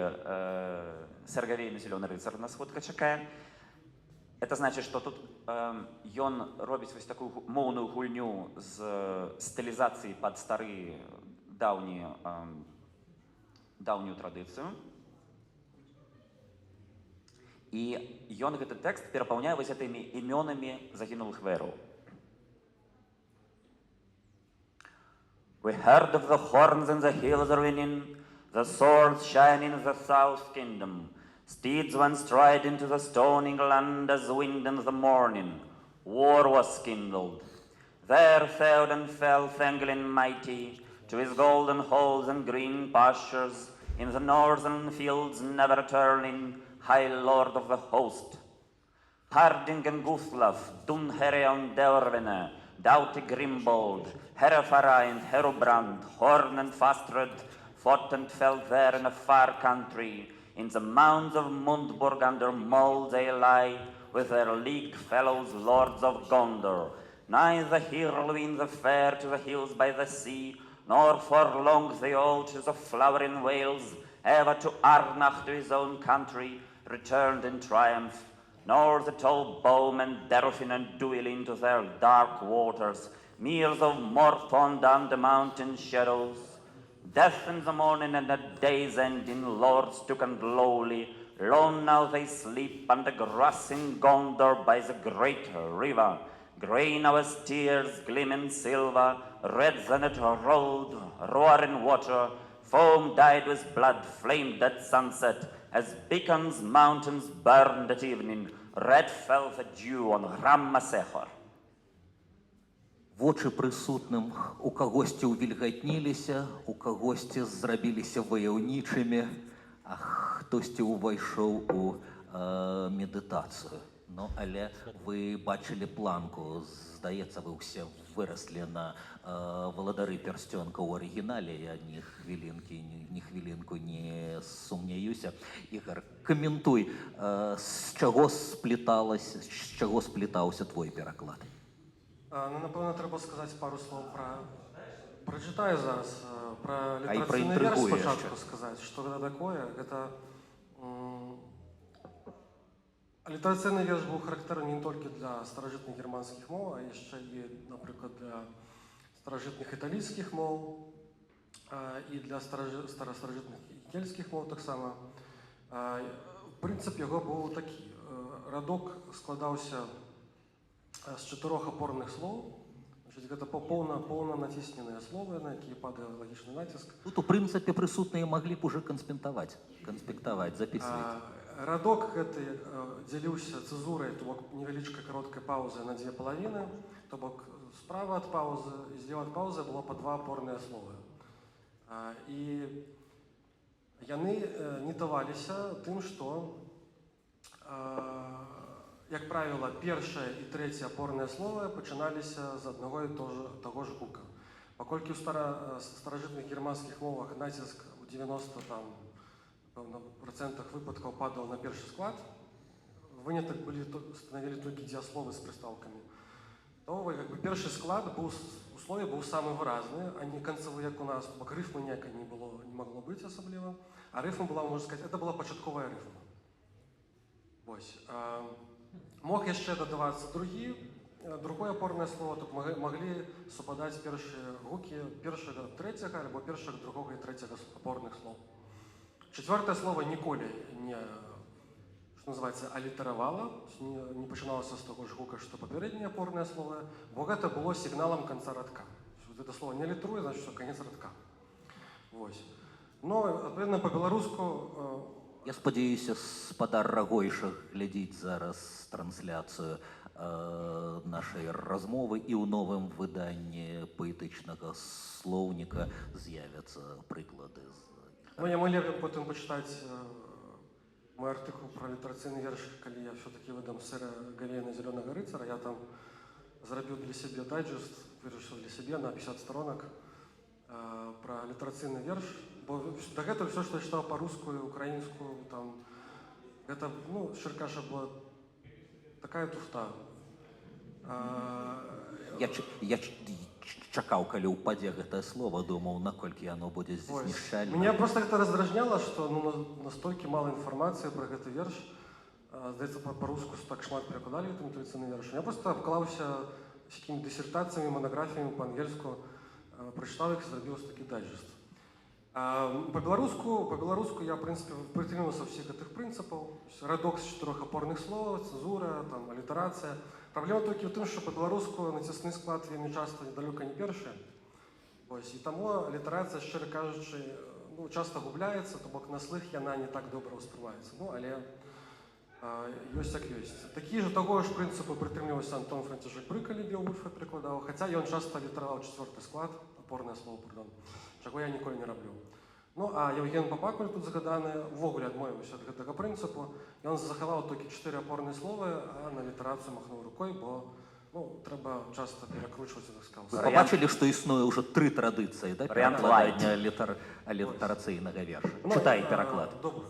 S2: Саргавейны зялёны рыцар нас хутка чакае. Это значыць, што тут ён робіць вось такую моўную гульню з стылізацыяй пад стары даўнюю традыцыю. І ён гэты тэкст перапаўняе вось гэтымі імёнамі загінулых ваяраў. We heard of the horns and the hills are winning, the swords shine in the south kingdom. Steeds once stride into the stoning land as wind in the morning. War was kindled. There Theoden fell Thengilin mighty, to his golden halls and green pastures, in the northern fields never turning, high lord of the host. Harding and Guthlaf, Dunherion Deorvine, Doughty Grimbold, Herefara and Herobrand, Horn and Fastred, fought and fell there in a far country. In the mounds of Mundburg under mould they lie, with their leagued fellows, lords of Gondor. Neither Hyrlwin the fair to the hills by the sea, nor for long the altars of flowering Wales, ever to Arnach to his own country, returned in triumph. Nor the tall bowmen Derfin and Duilin to their dark waters, meres of Morthon down the mountain shadows. Death in the morning and at day's end in lords took and lowly, lone now they sleep on the grass in Gondor by the great river. Grey now as tears, gleaming silver, red then it rolled, roaring water, foam dyed with blood, flamed at sunset, as beacons mountains burned at evening, red fell the dew on Ram-Masehor.
S1: Вочы прысутным у кагосьці ўвільгатніліся, у кагосьці зрабіліся ваяўнічымі, а хтосьці ўвайшоў у медытацыю. Ну, але ви бачили планку. Здається, ви все виросли на володарі перстенка у оригіналі. Я ні хвилинку не сумніваюся. Ігор, коментуй, з чого сплітався твій переклад?
S3: Ну, напевно, треба сказати пару слов про... Прочитаю зараз. Про
S1: А і
S3: літераційний вірш
S1: проінтригує
S3: спочатку
S1: ще.
S3: сказати. Що це таке? Это... Літераційний вірш був характерний не тільки для старожитних германських мов, а ще і, наприклад, для старожитних італійських мов, і для старожитних кельтських мов так само. Принцип його був такий. Радок складався з 4 опорних слов. Значить, це повно натиснене слово, на яке падає логічний натиск.
S1: Тут, у принципе, присутные могли бы уже конспектовать, записывать.
S3: Радок гэты дзяліўся цэзурай, то бок невялічкай кароткай паўзы на 2 палавіны, то бок справа ад паўзы і злева ад паўзы было па 2 опорныя словы. І яны не даваліся тым, што, як правіла, першае і трэцяе опорныя словы пачыналіся з аднаго і таго ж гука. Паколькі ў старажытных германскіх мовах націск у 90% выпадкаў падаў на першы склад, вынятак станавілі толькі дзеясловы з прыстаўкамі, то першы склад у слове быў самы выразны, а не канцавы, як у нас, бок рыфмы ніякай не магло быць асабліва, а рыфма была, можна сказаць, это была пачатковая рыфма. Вось. Мог яшчэ дадавацца другое опорное слово, тут могли супадать першие гуки першага, третьего, альбо першага, другого и третьего опорных слов. Четвертое слово ніколі не, что называется, алітэравала, не пачыналася з таго ж гука, што папярэднія опорныя словы, бо гэта было сігналам канца радка. Это слово не алітруе, значит, что конец радка. Вось. Но, адпаведна, по-беларуску...
S1: Я спадзяюся, спадар Рагойша глядзіць зараз трансляцыю нашай размовы і ў новым выданні паэтычнага слоўніка з'явяцца прыклады.
S3: Ну, я могу потым пачытаць мой артыкул про літарацыйны верш, калі я все-таки выдам сэра Галена Зелёнага рыцара. Я там зрабіў для сябе дайджест, вырашыў для сябе на 50 сторонок про літарацыйны верш. Бо дагэтуль все, што я чытаў па-рускую, украінскую, там, гэта, ну, шчыркаша была такая туфта.
S1: Я чакаў, калі ўпадзе гэтае слово, думаў, наколькі яно будзе знішчальным.
S3: Меня просто это раздражняло, что настолько мало информации про гэты верш. Здаецца, по-руску так шмат перакладалі гэтым літарацыйны верш. Я просто абклаўся такими диссертациями, монографиями по-ангельску, прочитал их, зрабіў такі дайджест. По-беларуску я, в принципе, прытрымаўся всех гэтых прынцыпаў. Радок з 4 опорных слов, цэнзура, там, алітерацыя. Проблема толькі ў тым, што па-беларуску націсны склад вельмі часта недалёка не першы. Ось, і таму алітерацыя, шчыра кажучы, ну, часта губляецца, то бок на слых яна не так добра ўспрымаецца. Ну, але ёсць як ёсць. Такі ж таго ж прынцыпу прытрымліваўся Антон Францішак Брык, калі Беовульфа перакладаў, хаця ён часта алітэраваў 4 склад, опорнае слово, пардон, чаго я ніколі не раблю. Ну, а Евген Папакуль тут згаданы увогуле адмовіўся ад гэтага прынцыпу. Ён захаваў толькі 4 опорныя словы, а на літарацыю махнуў рукой, бо, ну, трэба часта перакручваць, так сказаў.
S1: Вы побачылі, што існуе ўжо 3 традыцыі, да, перакладання літарацыйнага верша. Чытай пераклад.
S3: Добра.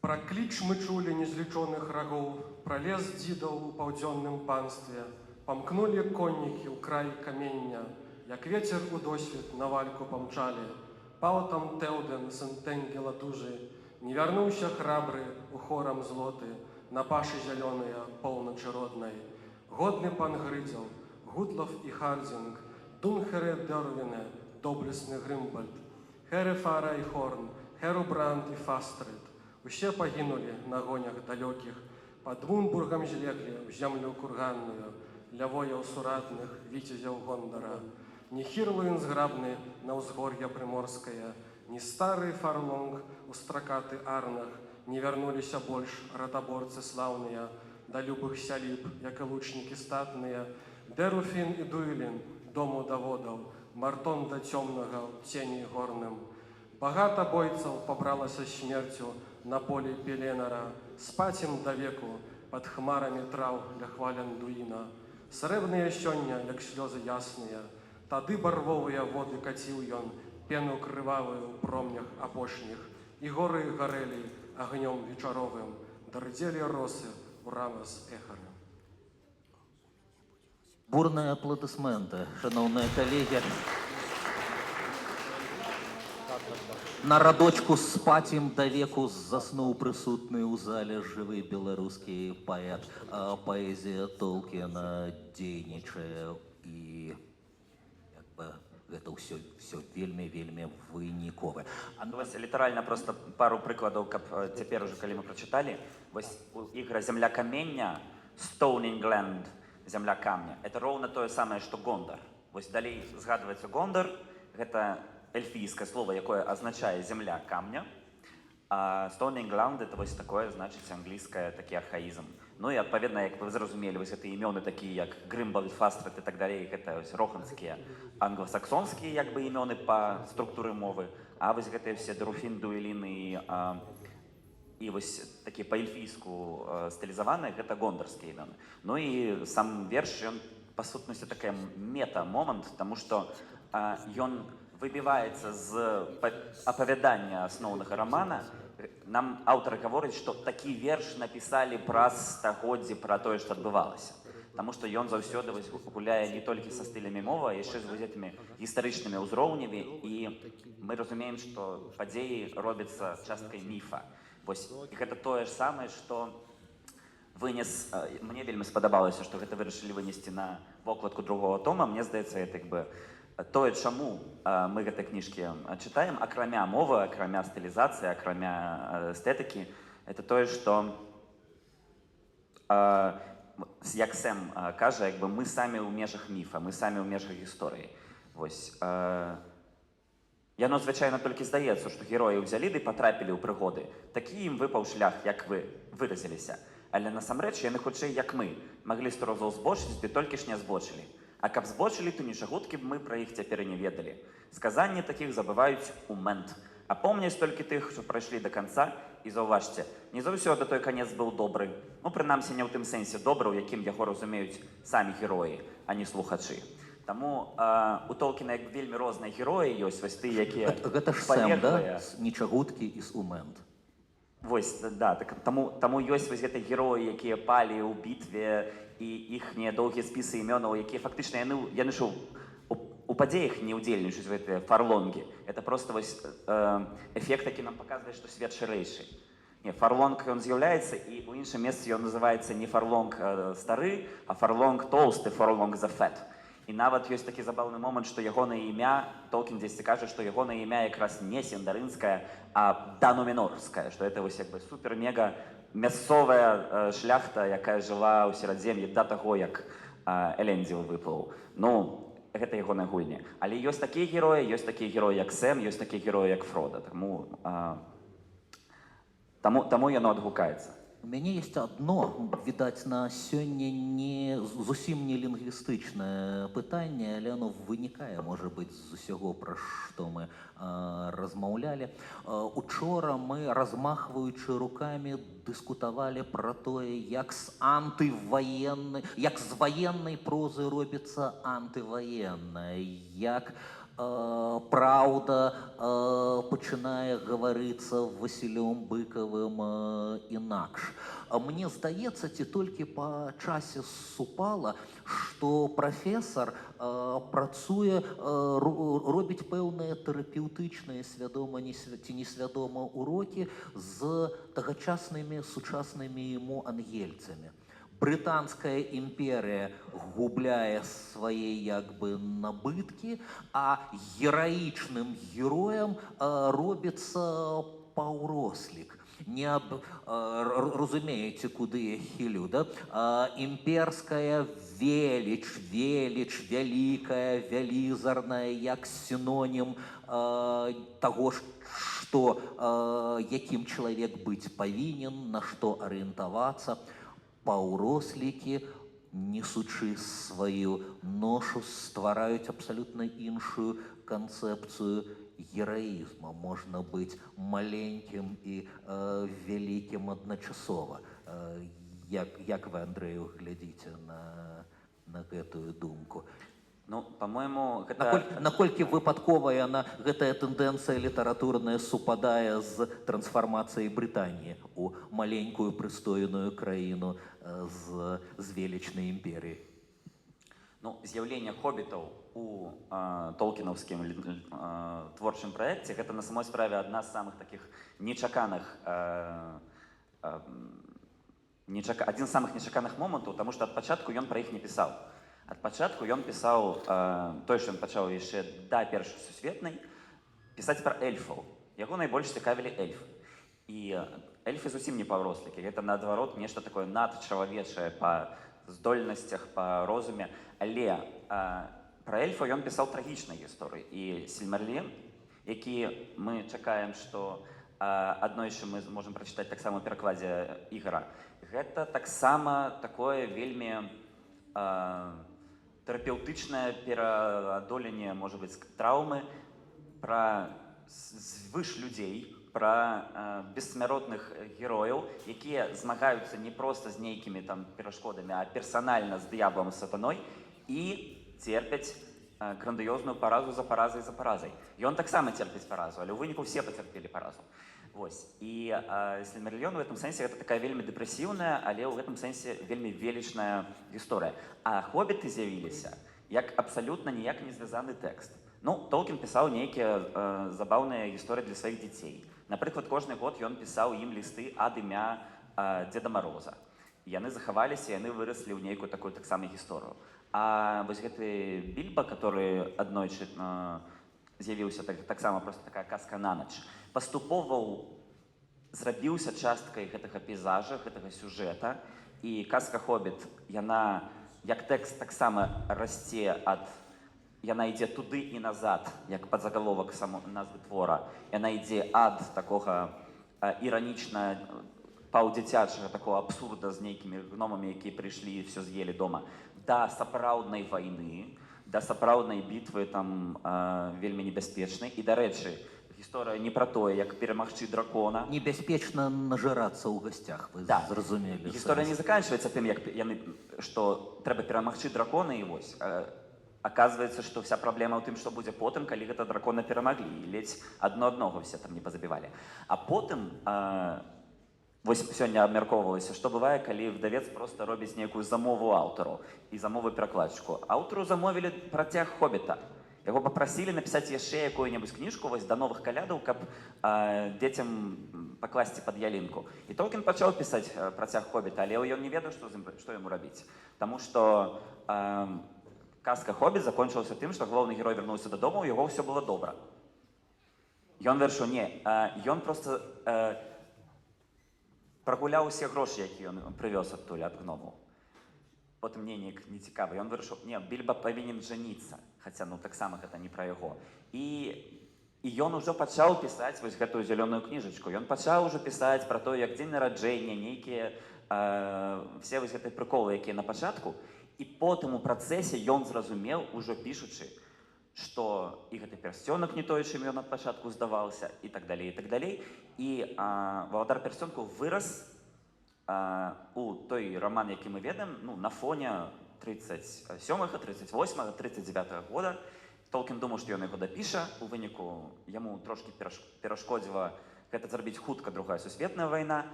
S3: Пра кліч мы чулі незлічоных рагоў, пра лес дзідаў у паўдзённым панстве, памкнулі коннікі ў край камення, як ветер у досвід на вальку памчалі, паў там Тэўден, сын Тэнгела дужы, не вярнуўся храбры у хорам злоты, на пашы зялёныя поўначы роднай. Годны пан Грыдзел, Гутлов і Хардзінг, Дунхере Дёрвіне, доблесны Грымбальд, Хере Фара і Хорн, Херубранд і Фастрыд. Усе пагінулі на гонях далёкіх, пад Мунбургам злеглі ў зямлю курганную, для вояў суратных віцязяў Гондара. Ні Хірлуін зграбны на ўзгор'я прыморскае, ні стары Фарлонг у стракаты арнах не вярнуліся больш ратаборцы слаўныя, да любых сяліб, як і лучнікі статныя, Дэруфін і Дуйлін, дому даводаў, Мартон да цёмнага ў цені горным, Багато бойцаў пабралася смерцю на полі Пеленара, спаць ім да веку пад хмарамі траў ля хвалян дуіна. Срэбныя сёння, як слёзы ясныя, тады барвовыя воды каціў ён, пену крывавую ў промнях апошніх, і горы гарэлі агнём вечаровым, дардзелі росы ў рамас эхары.
S1: Бурные аплодисменты, шановные коллеги. На радочку спаць ім да веку заснуў прысутны ў зале жывы беларускі паэт. Паэзія Толкіна дзейнічае і гэта ўсё вельмі выніковае.
S2: Вось літаральна просто пару прыкладаў, каб цяпер ужо калі мы прачыталі. Вось у ігра зямля камення, Stone England, зямля камня. Это роўна тое самае, што Гондар. Вось далей згадваецца Гондар, гэта эльфійскае слово, якое азначае земля камня, а Stone England это вось такое, значыць, англійскае такі архаізм. Ну і адпаведна, як вы зразумелі, вось гэтыя імёны такія, як Грымбальд, Фастрет і так далей, гэта вось роханскія, англасаксонскія як бы імёны па структуры мовы, а вось гэтыя все Друфін, Дуэлін і вось такія па-эльфійску стылізаваныя, гэта гондарскія імёны. Ну і сам верш, ён па сутнасці такі мета-момант, таму што ён выбіваецца з апавядання асноўнага рамана. Нам аўтары гавораць, што такі верш напісалі праз стагоддзі пра тое, што адбывалася. Таму што ён заўсёды гуляе не толькі са стылямі мовы, а яшчэ з гэтымі гістарычнымі ўзроўнямі, і мы разумеем, што падзеі робяцца часткай міфа. Вось, і гэта тое ж самае, што вынес, мне вельмі спадабалася, што гэта вырашылі вынесці на вокладку другого тома. Мне здаецца, гэта як бы тое, чаму мы гэтай кніжкі чытаем, акрамя мовы, акрамя стылізацыі, акрамя эстэтыкі, это тое, што, як Сэм кажа, як бы мы самі ў межах міфа, мы самі ў межах гісторыі. Вось. Яно звычайна толькі здаецца, што героі ўзялі ды патрапілі ў прыгоды. Такі ім выпаў шлях, як вы выразіліся. Але насамрэч яны хутчэй, як мы, маглі 100 разоў збочыць, ды толькі ж не збочылі. А каб збочылі, то нічагуткі б мы пра іх цяпер і не ведалі. Сказанні такіх забываюць у момент. А помняць толькі тых, што прайшлі да канца, і заўважце, не заўсёды той канец быў добры. Ну, прынамсі, не ў тым сэнсе добры, у якім яго разумеюць самі героі, а не слухачы. Таму у Толкіна вельмі розныя героі ёсць, вось тыя, якія
S1: Гэта ж Сэм, да? Нічагуткі і з умент.
S2: Вось, да, таму ёсць вось гэтыя героі, якія палі ў бітве, і іхнія доўгія спісы імёнаў, якія фактычна яны ж у падзеях не ўдзельнічаюць в гэтыя фарлонгі. Это просто вось эфект, які нам паказвае, што свет шырэйшы. Не, фарлонг ён з'яўляецца, і ў іншым месцы ён называецца не фарлонг стары, а фарлонг тоўсты, фарлонг the fat. І нават ёсць такі забаўны момант, што ягонае імя, Толкін дзесьці кажа, што ягонае імя якраз не сіндарынскае, а данумінорскае, што это вось як бы супер-мега мясцовая шляхта, якая жыла ў Серадзем'і да таго, як Элендзіл выплыў. Ну, гэта ягоныя гульні. Але ёсць такія героі, як Сэм, ёсць такія героі, як Фрода. Таму яно адгукаецца.
S1: У мяне есть одно, відаць, на сёння зусім не лінгвістычнае пытанне, але оно вынікае, можа быць, з усяго, пра што мы размаўлялі. Учора мы, размахваючы рукамі, дыскутавалі пра тое, як з ваеннай прозы робіцца антываенная, як праўда пачынае гаварыцца Васілём Быкавым інакш. Мне здаецца, ці толькі па часе супала, што прафесар працуе, робіць пэўныя тэрапеўтычныя, свядома ці несвядома, урокі з тагачаснымі сучаснымі яму ангельцамі. Брытанская імперія губляе свае як бы набыткі, а гераічным героем робіцца паўрослік. Разумееце, куды я хілю, да? Імперская веліч, вялікая, вялізарная, як сінонім таго, што якім чалавек быць павінен, на што арыентавацца. Паўрослікі, несучы сваю ношу, ствараюць абсалютна іншую канцэпцыю героизма. Можно быть маленьким и великим одночасово. Як вы, Андрею, глядите на гэтую думку?
S2: Ну, по-моему, гэта...
S1: Наколькі выпадковая гэтая тэндэнцыя літаратурная супадае з трансфармацыяй Брытаніі у маленькую прыстойную краіну з велічнай імперіі?
S2: Ну, з'яўленне хоббітаў у толкінаўскім творчым праекце гэта на самой справе адна з самых такіх нечаканых адзін з самых нечаканых момантаў, таму што ад пачатку ён пра іх не пісаў. Ад пачатку ён пісаў той, што ён пачаў яшчэ да Першай сусветнай, пісаць пра эльфаў. Яго найбольш цікавілі эльфы. І эльфы зусім не паўрослікі. Гэта, наадварот, нешта такое надчалавечае па здольнасцях, па розуме. Але пра эльфаў ён пісаў трагічныя гісторыі. І Сільмарлен, які мы чакаем, што аднойчы мы зможам прачытаць таксама ў перакладзе Ігара, гэта таксама такое вельмі тэрапеўтычнае пераадоленне, можа быць, траўмы, пра звыш людзей, пра бессмяротных герояў, якія змагаюцца не проста з нейкімі там перашкодамі, а персанальна з д'яблам, з сатаной, і церпяць грандыёзную паразу за паразай за паразай. Ён таксама церпіць паразу, але ў выніку все пацярпелі паразу. Вось. І Сільмариллён у гэтым сэнсе гэта такая вельмі дэпрэсіўная, але ў гэтым сэнсе вельмі велічная гісторыя. А хоббіты з'явіліся як абсалютна ніяк не звязаны тэкст. Ну, Толкін пісаў нейкія забаўныя гісторыі для сваіх дзяцей. Напрыклад, кожны год ён пісаў ім лісты ад імя Дзеда Мароза. Яны захаваліся, яны выраслі ў нейкую такую таксама гісторыю. А вось гэты Більба, который аднойчы з'явіўся, таксама проста такая казка на ноч, паступова зрабіўся часткай гэтага пейзажа, гэтага сюжэта. І казка «Хоббіт», яна, як тэкст, таксама расце ад... Яна ідзе туды і назад, як падзагаловак назвы твора. Яна ідзе ад такога іранічна паўдзіцячага такого абсурда з нейкімі гномамі, якія прыйшлі і все з'елі дома, да сапраўднай вайны, да сапраўднай бітвы там вельмі небяспечнай. І, дарэчы, гісторыя не пра тое, як перамагчы дракона.
S1: Небяспечна нажырацца ў гасцях, вы зразумелі.
S2: Гісторыя не заканчваецца тым, як яны, што трэба перамагчы дракона, і вось. Аказваецца, што вся праблема ў тым, што будзе потым, калі гэта дракона перамаглі, і ледзь адно-аднога все там не пазабівалі. А потым, вось сёння абмяркоўвалася, што бывае, калі выдавец проста робіць нейкую замову аўтару і замову перакладчыку. Аўтару замовілі працяг «Хоббіта». Яго папрасілі напісаць яшчэ якую-небудзь книжку вось да новых калядаў, каб дзецям пакласці пад ялінку. І Толкін пачаў пісаць працяг «Хоббіта», але ён не ведаў, што яму рабіць. Таму што казка «Хоббіт» закончылася тым, што галоўны герой вярнуўся дадому, у яго ўсё было добра. Ён вырашыў, не, ён проста прагуляў усе грошы, якія ён прывёз адтуль ад гному. Потым мне неяк нецікава. Ён вырашыў, не, Більба павінен жаніцца, хаця, ну, таксама гэта не пра яго. І ён ужо пачаў пісаць вось гэтую зялёную кніжачку. Ён пачаў ужо пісаць пра то, як дзень нараджэння, нейкія все вось гэтыя прыколы, якія на пачатку. І потым у працэсе ён зразумеў, ужо пішучы, што і гэты пярсцёнак не той, чым ён ад пачатку здаваўся, і так далей, і так далей. І «Валадар пярсцёнкаў» вырас у той раман, які мы ведаем, ну, на фоне 37-га, 38-га, 39-го года. Толкін думаў, што ён яго дапіша. У выніку яму трошкі перашкодзіла гэта зрабіць хутка Другая сусветная вайна,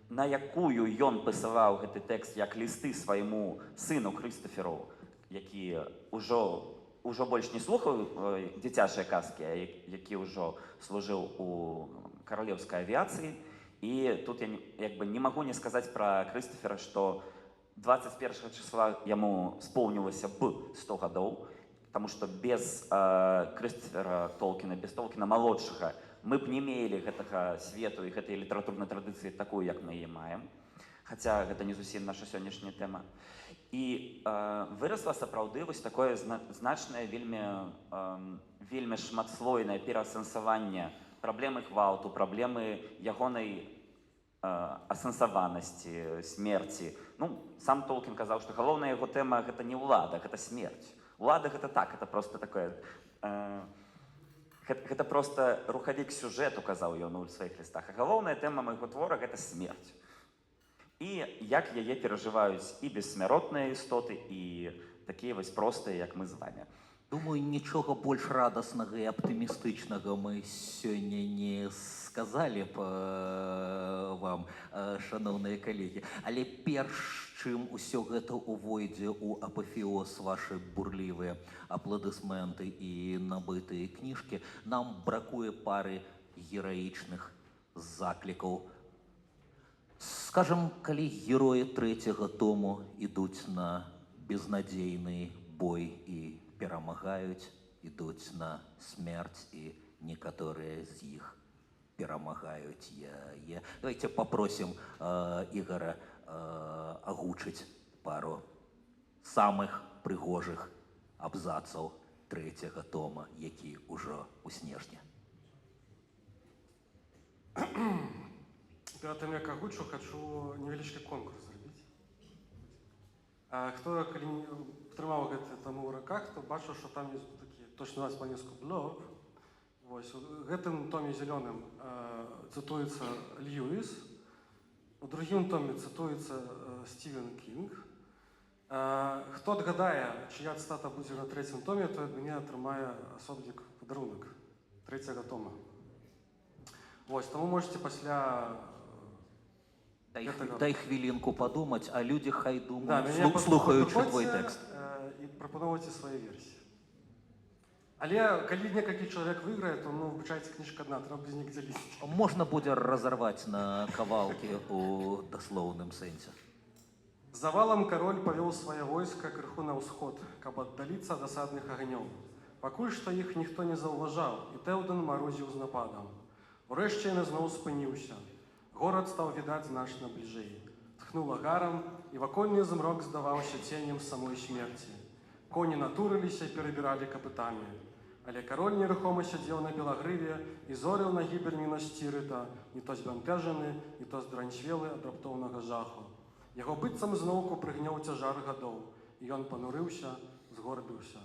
S2: на якую ён пісаваў гэты тэкст як лісты свайму сыну Крыстаферу, які ўжо больш не слухаў дзіцячыя казкі, а які ўжо служыў у каралеўскай авіяцыі. І тут я як бы не магу не сказаць пра Крыстафера, што 21 числа яму споўнілася б 100 гадоў, таму што без Крыстафера Толкіна, без Толкіна малодшага мы б не мелі гэтага свету і гэтай літаратурнай традыцыі такую, як мы яе маем. Хаця гэта не зусім наша сённяшняя тэма. І вырасла сапраўды вось такое значнае, вельмі шматслойнае пераасэнсаванне праблемы гвалту, праблемы ягонай асэнсаванасці, смерці. Ну, сам Толкін казаў, што галоўная яго тэма гэта не ўлада, гэта смерць. Улада гэта так, гэта проста такое Гэта проста рухавік сюжэту, казаў ён у сваіх лістах. А галоўная тэма майго твора гэта смерць. І як яе перажываюць і бессмяротныя істоты, і такія вось простыя, як мы з вами.
S1: Думаю, нічога больш радаснага і аптымістычнага мы сёння не сказалі б вам, шаноўныя калегі. Але перш чым усё гэта увойдзе ў апафеоз вашы бурлівыя апладысменты і набытыя кніжкі, нам бракуе пары гераічных заклікаў. Скажем, калі героі трэцяга тому ідуць на безнадзейны бой і перамагаюць, ідуць на смерць, і некаторыя з іх перамагаюць яе. Давайте попросім Ігора агучыць пару самых прыгожых абзацаў трэцяга тома, які ўжо ў снежні.
S3: Перед тым, як агучу, хочу невялічкі конкурс зрабіць. Хто калі трымаў гэты таму ў руках, то бачыў, што там ёсць такі, точно называецца па-англійску блог. Вось, у гэтым томе зялёным цытуецца Льюіс, у другім томе цытуецца Стівен Кінг. Хто адгадае, чия цытата будзе на трэцім томе, то ад мяне атрымае асобнік падарунак трэцяга тома. Вось, таму можете пасля
S1: Дай хвілінку падумаць, а людзі хай
S3: Да,
S1: думаюць, слухаючы твой тэкст.
S3: І прапаноўвайце свае версіі. Але калі некалькі чалавек выйграе, то выбачайце, кніжка адна, трэба без них дзяліць.
S1: Можна будзе разарваць на кавалкі у даслоўным сэнсе.
S3: Завалам кароль павёў свае войска крыху на ўсход, каб аддаліцца ад асадных агнёў. Пакуль што іх ніхто не заўважаў, і Тэўдэн марозіў з нападам. Урэшце ён зноў спыніўся. Горад стаў відаць значна бліжэй. Тхнула гарам, і вакольны змрок здаваўся ценем самой смерці. Коні натурыліся і перабіралі капытамі. Але кароль нерухома сядзеў на белагрыве і зорыў на гібель мінасцірыта, не то збянтэжаны, не то здранчвелы ад раптоўнага жаху. Яго быццам зноўку прыгнёў цяжар гадоў, і ён панурыўся, згорбіўся.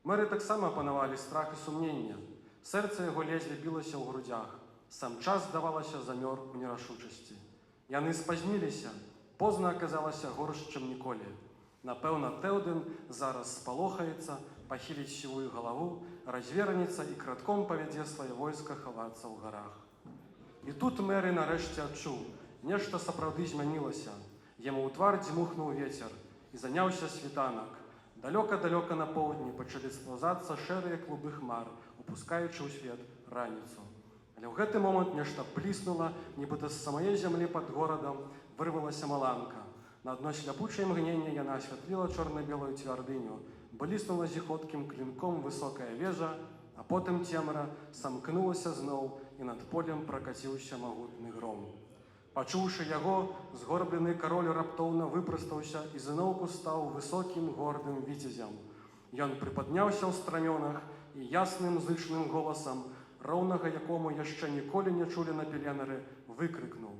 S3: Мэры таксама панавалі страх і сумненне. Сэрца яго ледзьве білася ў грудзях. Сам час, здавалася, замёр у нерашучасці. Яны спазніліся. Позна аказалася горш, чым ніколі. Напэўна, Тэўдэн зараз спалохаецца, пахіліць сівую галаву, развернецца і кратком павядзе свае войска хавацца ў гарах. І тут Мэры нарэшце адчуў. Нешта сапраўды змянілася. Яму ў твар дзьмухнуў вецер, і заняўся світанак. Далёка-далёка на поўдні пачалі сплазацца шэрыя клубы хмар, упускаючы ў свет раніцу. Але ў гэты момант нешта бліснула, нібыта з самае зямлі пад горадам вырвалася маланка. На адно сляпучае мгненне яна асвятліла чорна-белую цвярдыню, бліснула зіхоткім клінком высокая вежа, а потым цемра самкнулася зноў, і над полем пракаціўся магутны гром. Пачуўшы яго, згорблены кароль раптоўна выпрастаўся і зноўку стаў высокім гордым віцязем. Ён прыпадняўся ў страмёнах і ясным зычным голасам, роўнага якому яшчэ ніколі не чулі на пеленары, выкрыкнуў: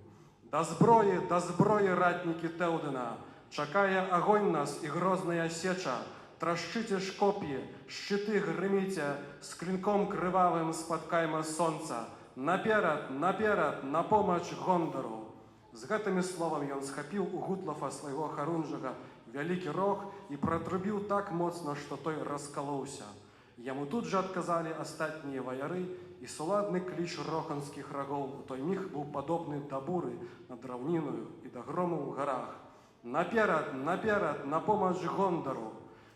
S3: да зброі, ратнікі Тэўдэна! Чакае агонь нас і грозная сеча! Трашчыце ж коп'і, шчыты грыміце, з клінком крывавым спаткайма сонца! Наперад, наперад, на помач Гондару! З гэтымі словамі ён схапіў у гутлафа свайго харунжага вялікі рог і пратрубіў так моцна, што той раскалоўся. Яму тут жа адказалі астатнія ваяры, і суладны кліч роханскіх рагоў у той міг быў падобны да буры над раўніною і да грому ў гарах. Наперад, наперад, на помач Гондару!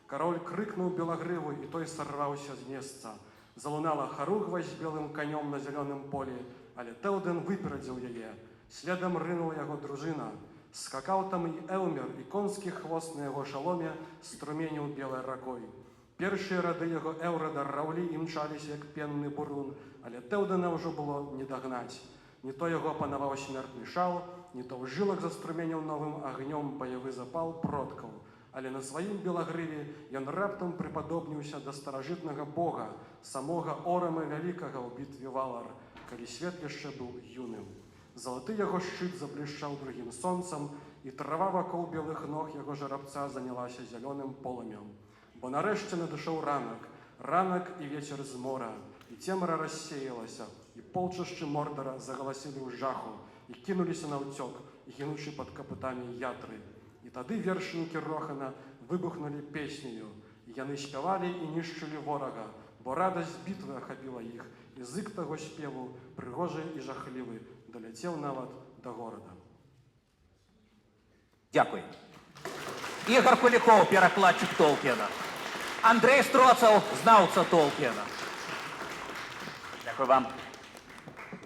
S3: Кароль крыкнуў белагрыву, і той сарваўся з месца. Залунала харугва з белым канём на зялёным полі, але Тэўдэн выперадзіў яе. Следам рынула яго дружына. Скакаў там і Элмер, і конскі хвост на яго шаломе струменіў белай ракой. Першыя рады яго Эўрада раўлі і мчаліся, як пенны бурун, але Тэўдэна ўжо было не дагнаць. Не то яго апанаваў смертны шал, не то ў жылах заструменіў новым агнём баявы запал продкаў. Але на сваім белагрыве ён раптам прыпадобніўся да старажытнага бога, самога Орама Вялікага ў бітве Валар, калі свет яшчэ быў юным. Залаты яго шчыт заблішчаў другім сонцам, і трава вакол белых ног яго жарабца занялася зялёным полымем. Бо нарэшце надышоў ранак, ранак і вецер з мора, І цемра рассеялася, і полчышчы Мордара загаласілі ў жаху, і кінуліся на ўцёк, гінучы пад капытамі ятры. І тады вершнікі Рохана выбухнулі песнею, і яны спявалі і нішчылі ворага, бо радасць бітвы ахапіла іх, і зык таго спеву, прыгожы і жахлівы, даляцеў нават да горада.
S1: Дякую. Ігор Куліков, перакладчик Толкіна. Андрей Строцаў, знаўца Толкіна.
S2: Дякую вам.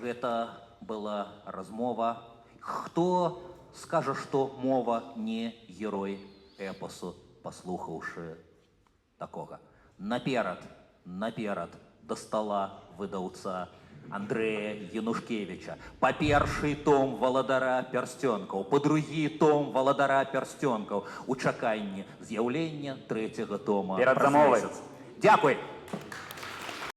S1: Гэта была размова. Хто скажа, што мова не герой эпосу, паслухаўшы такога? Наперад да стала выдаўца Андрэя Янушкевіча. Па першы том «Валадара пярсцёнкаў», па другі том «Валадара пярсцёнкаў» у чаканні з'яўлення трэцяга тома.
S2: Перад замовай.
S1: Дякуй.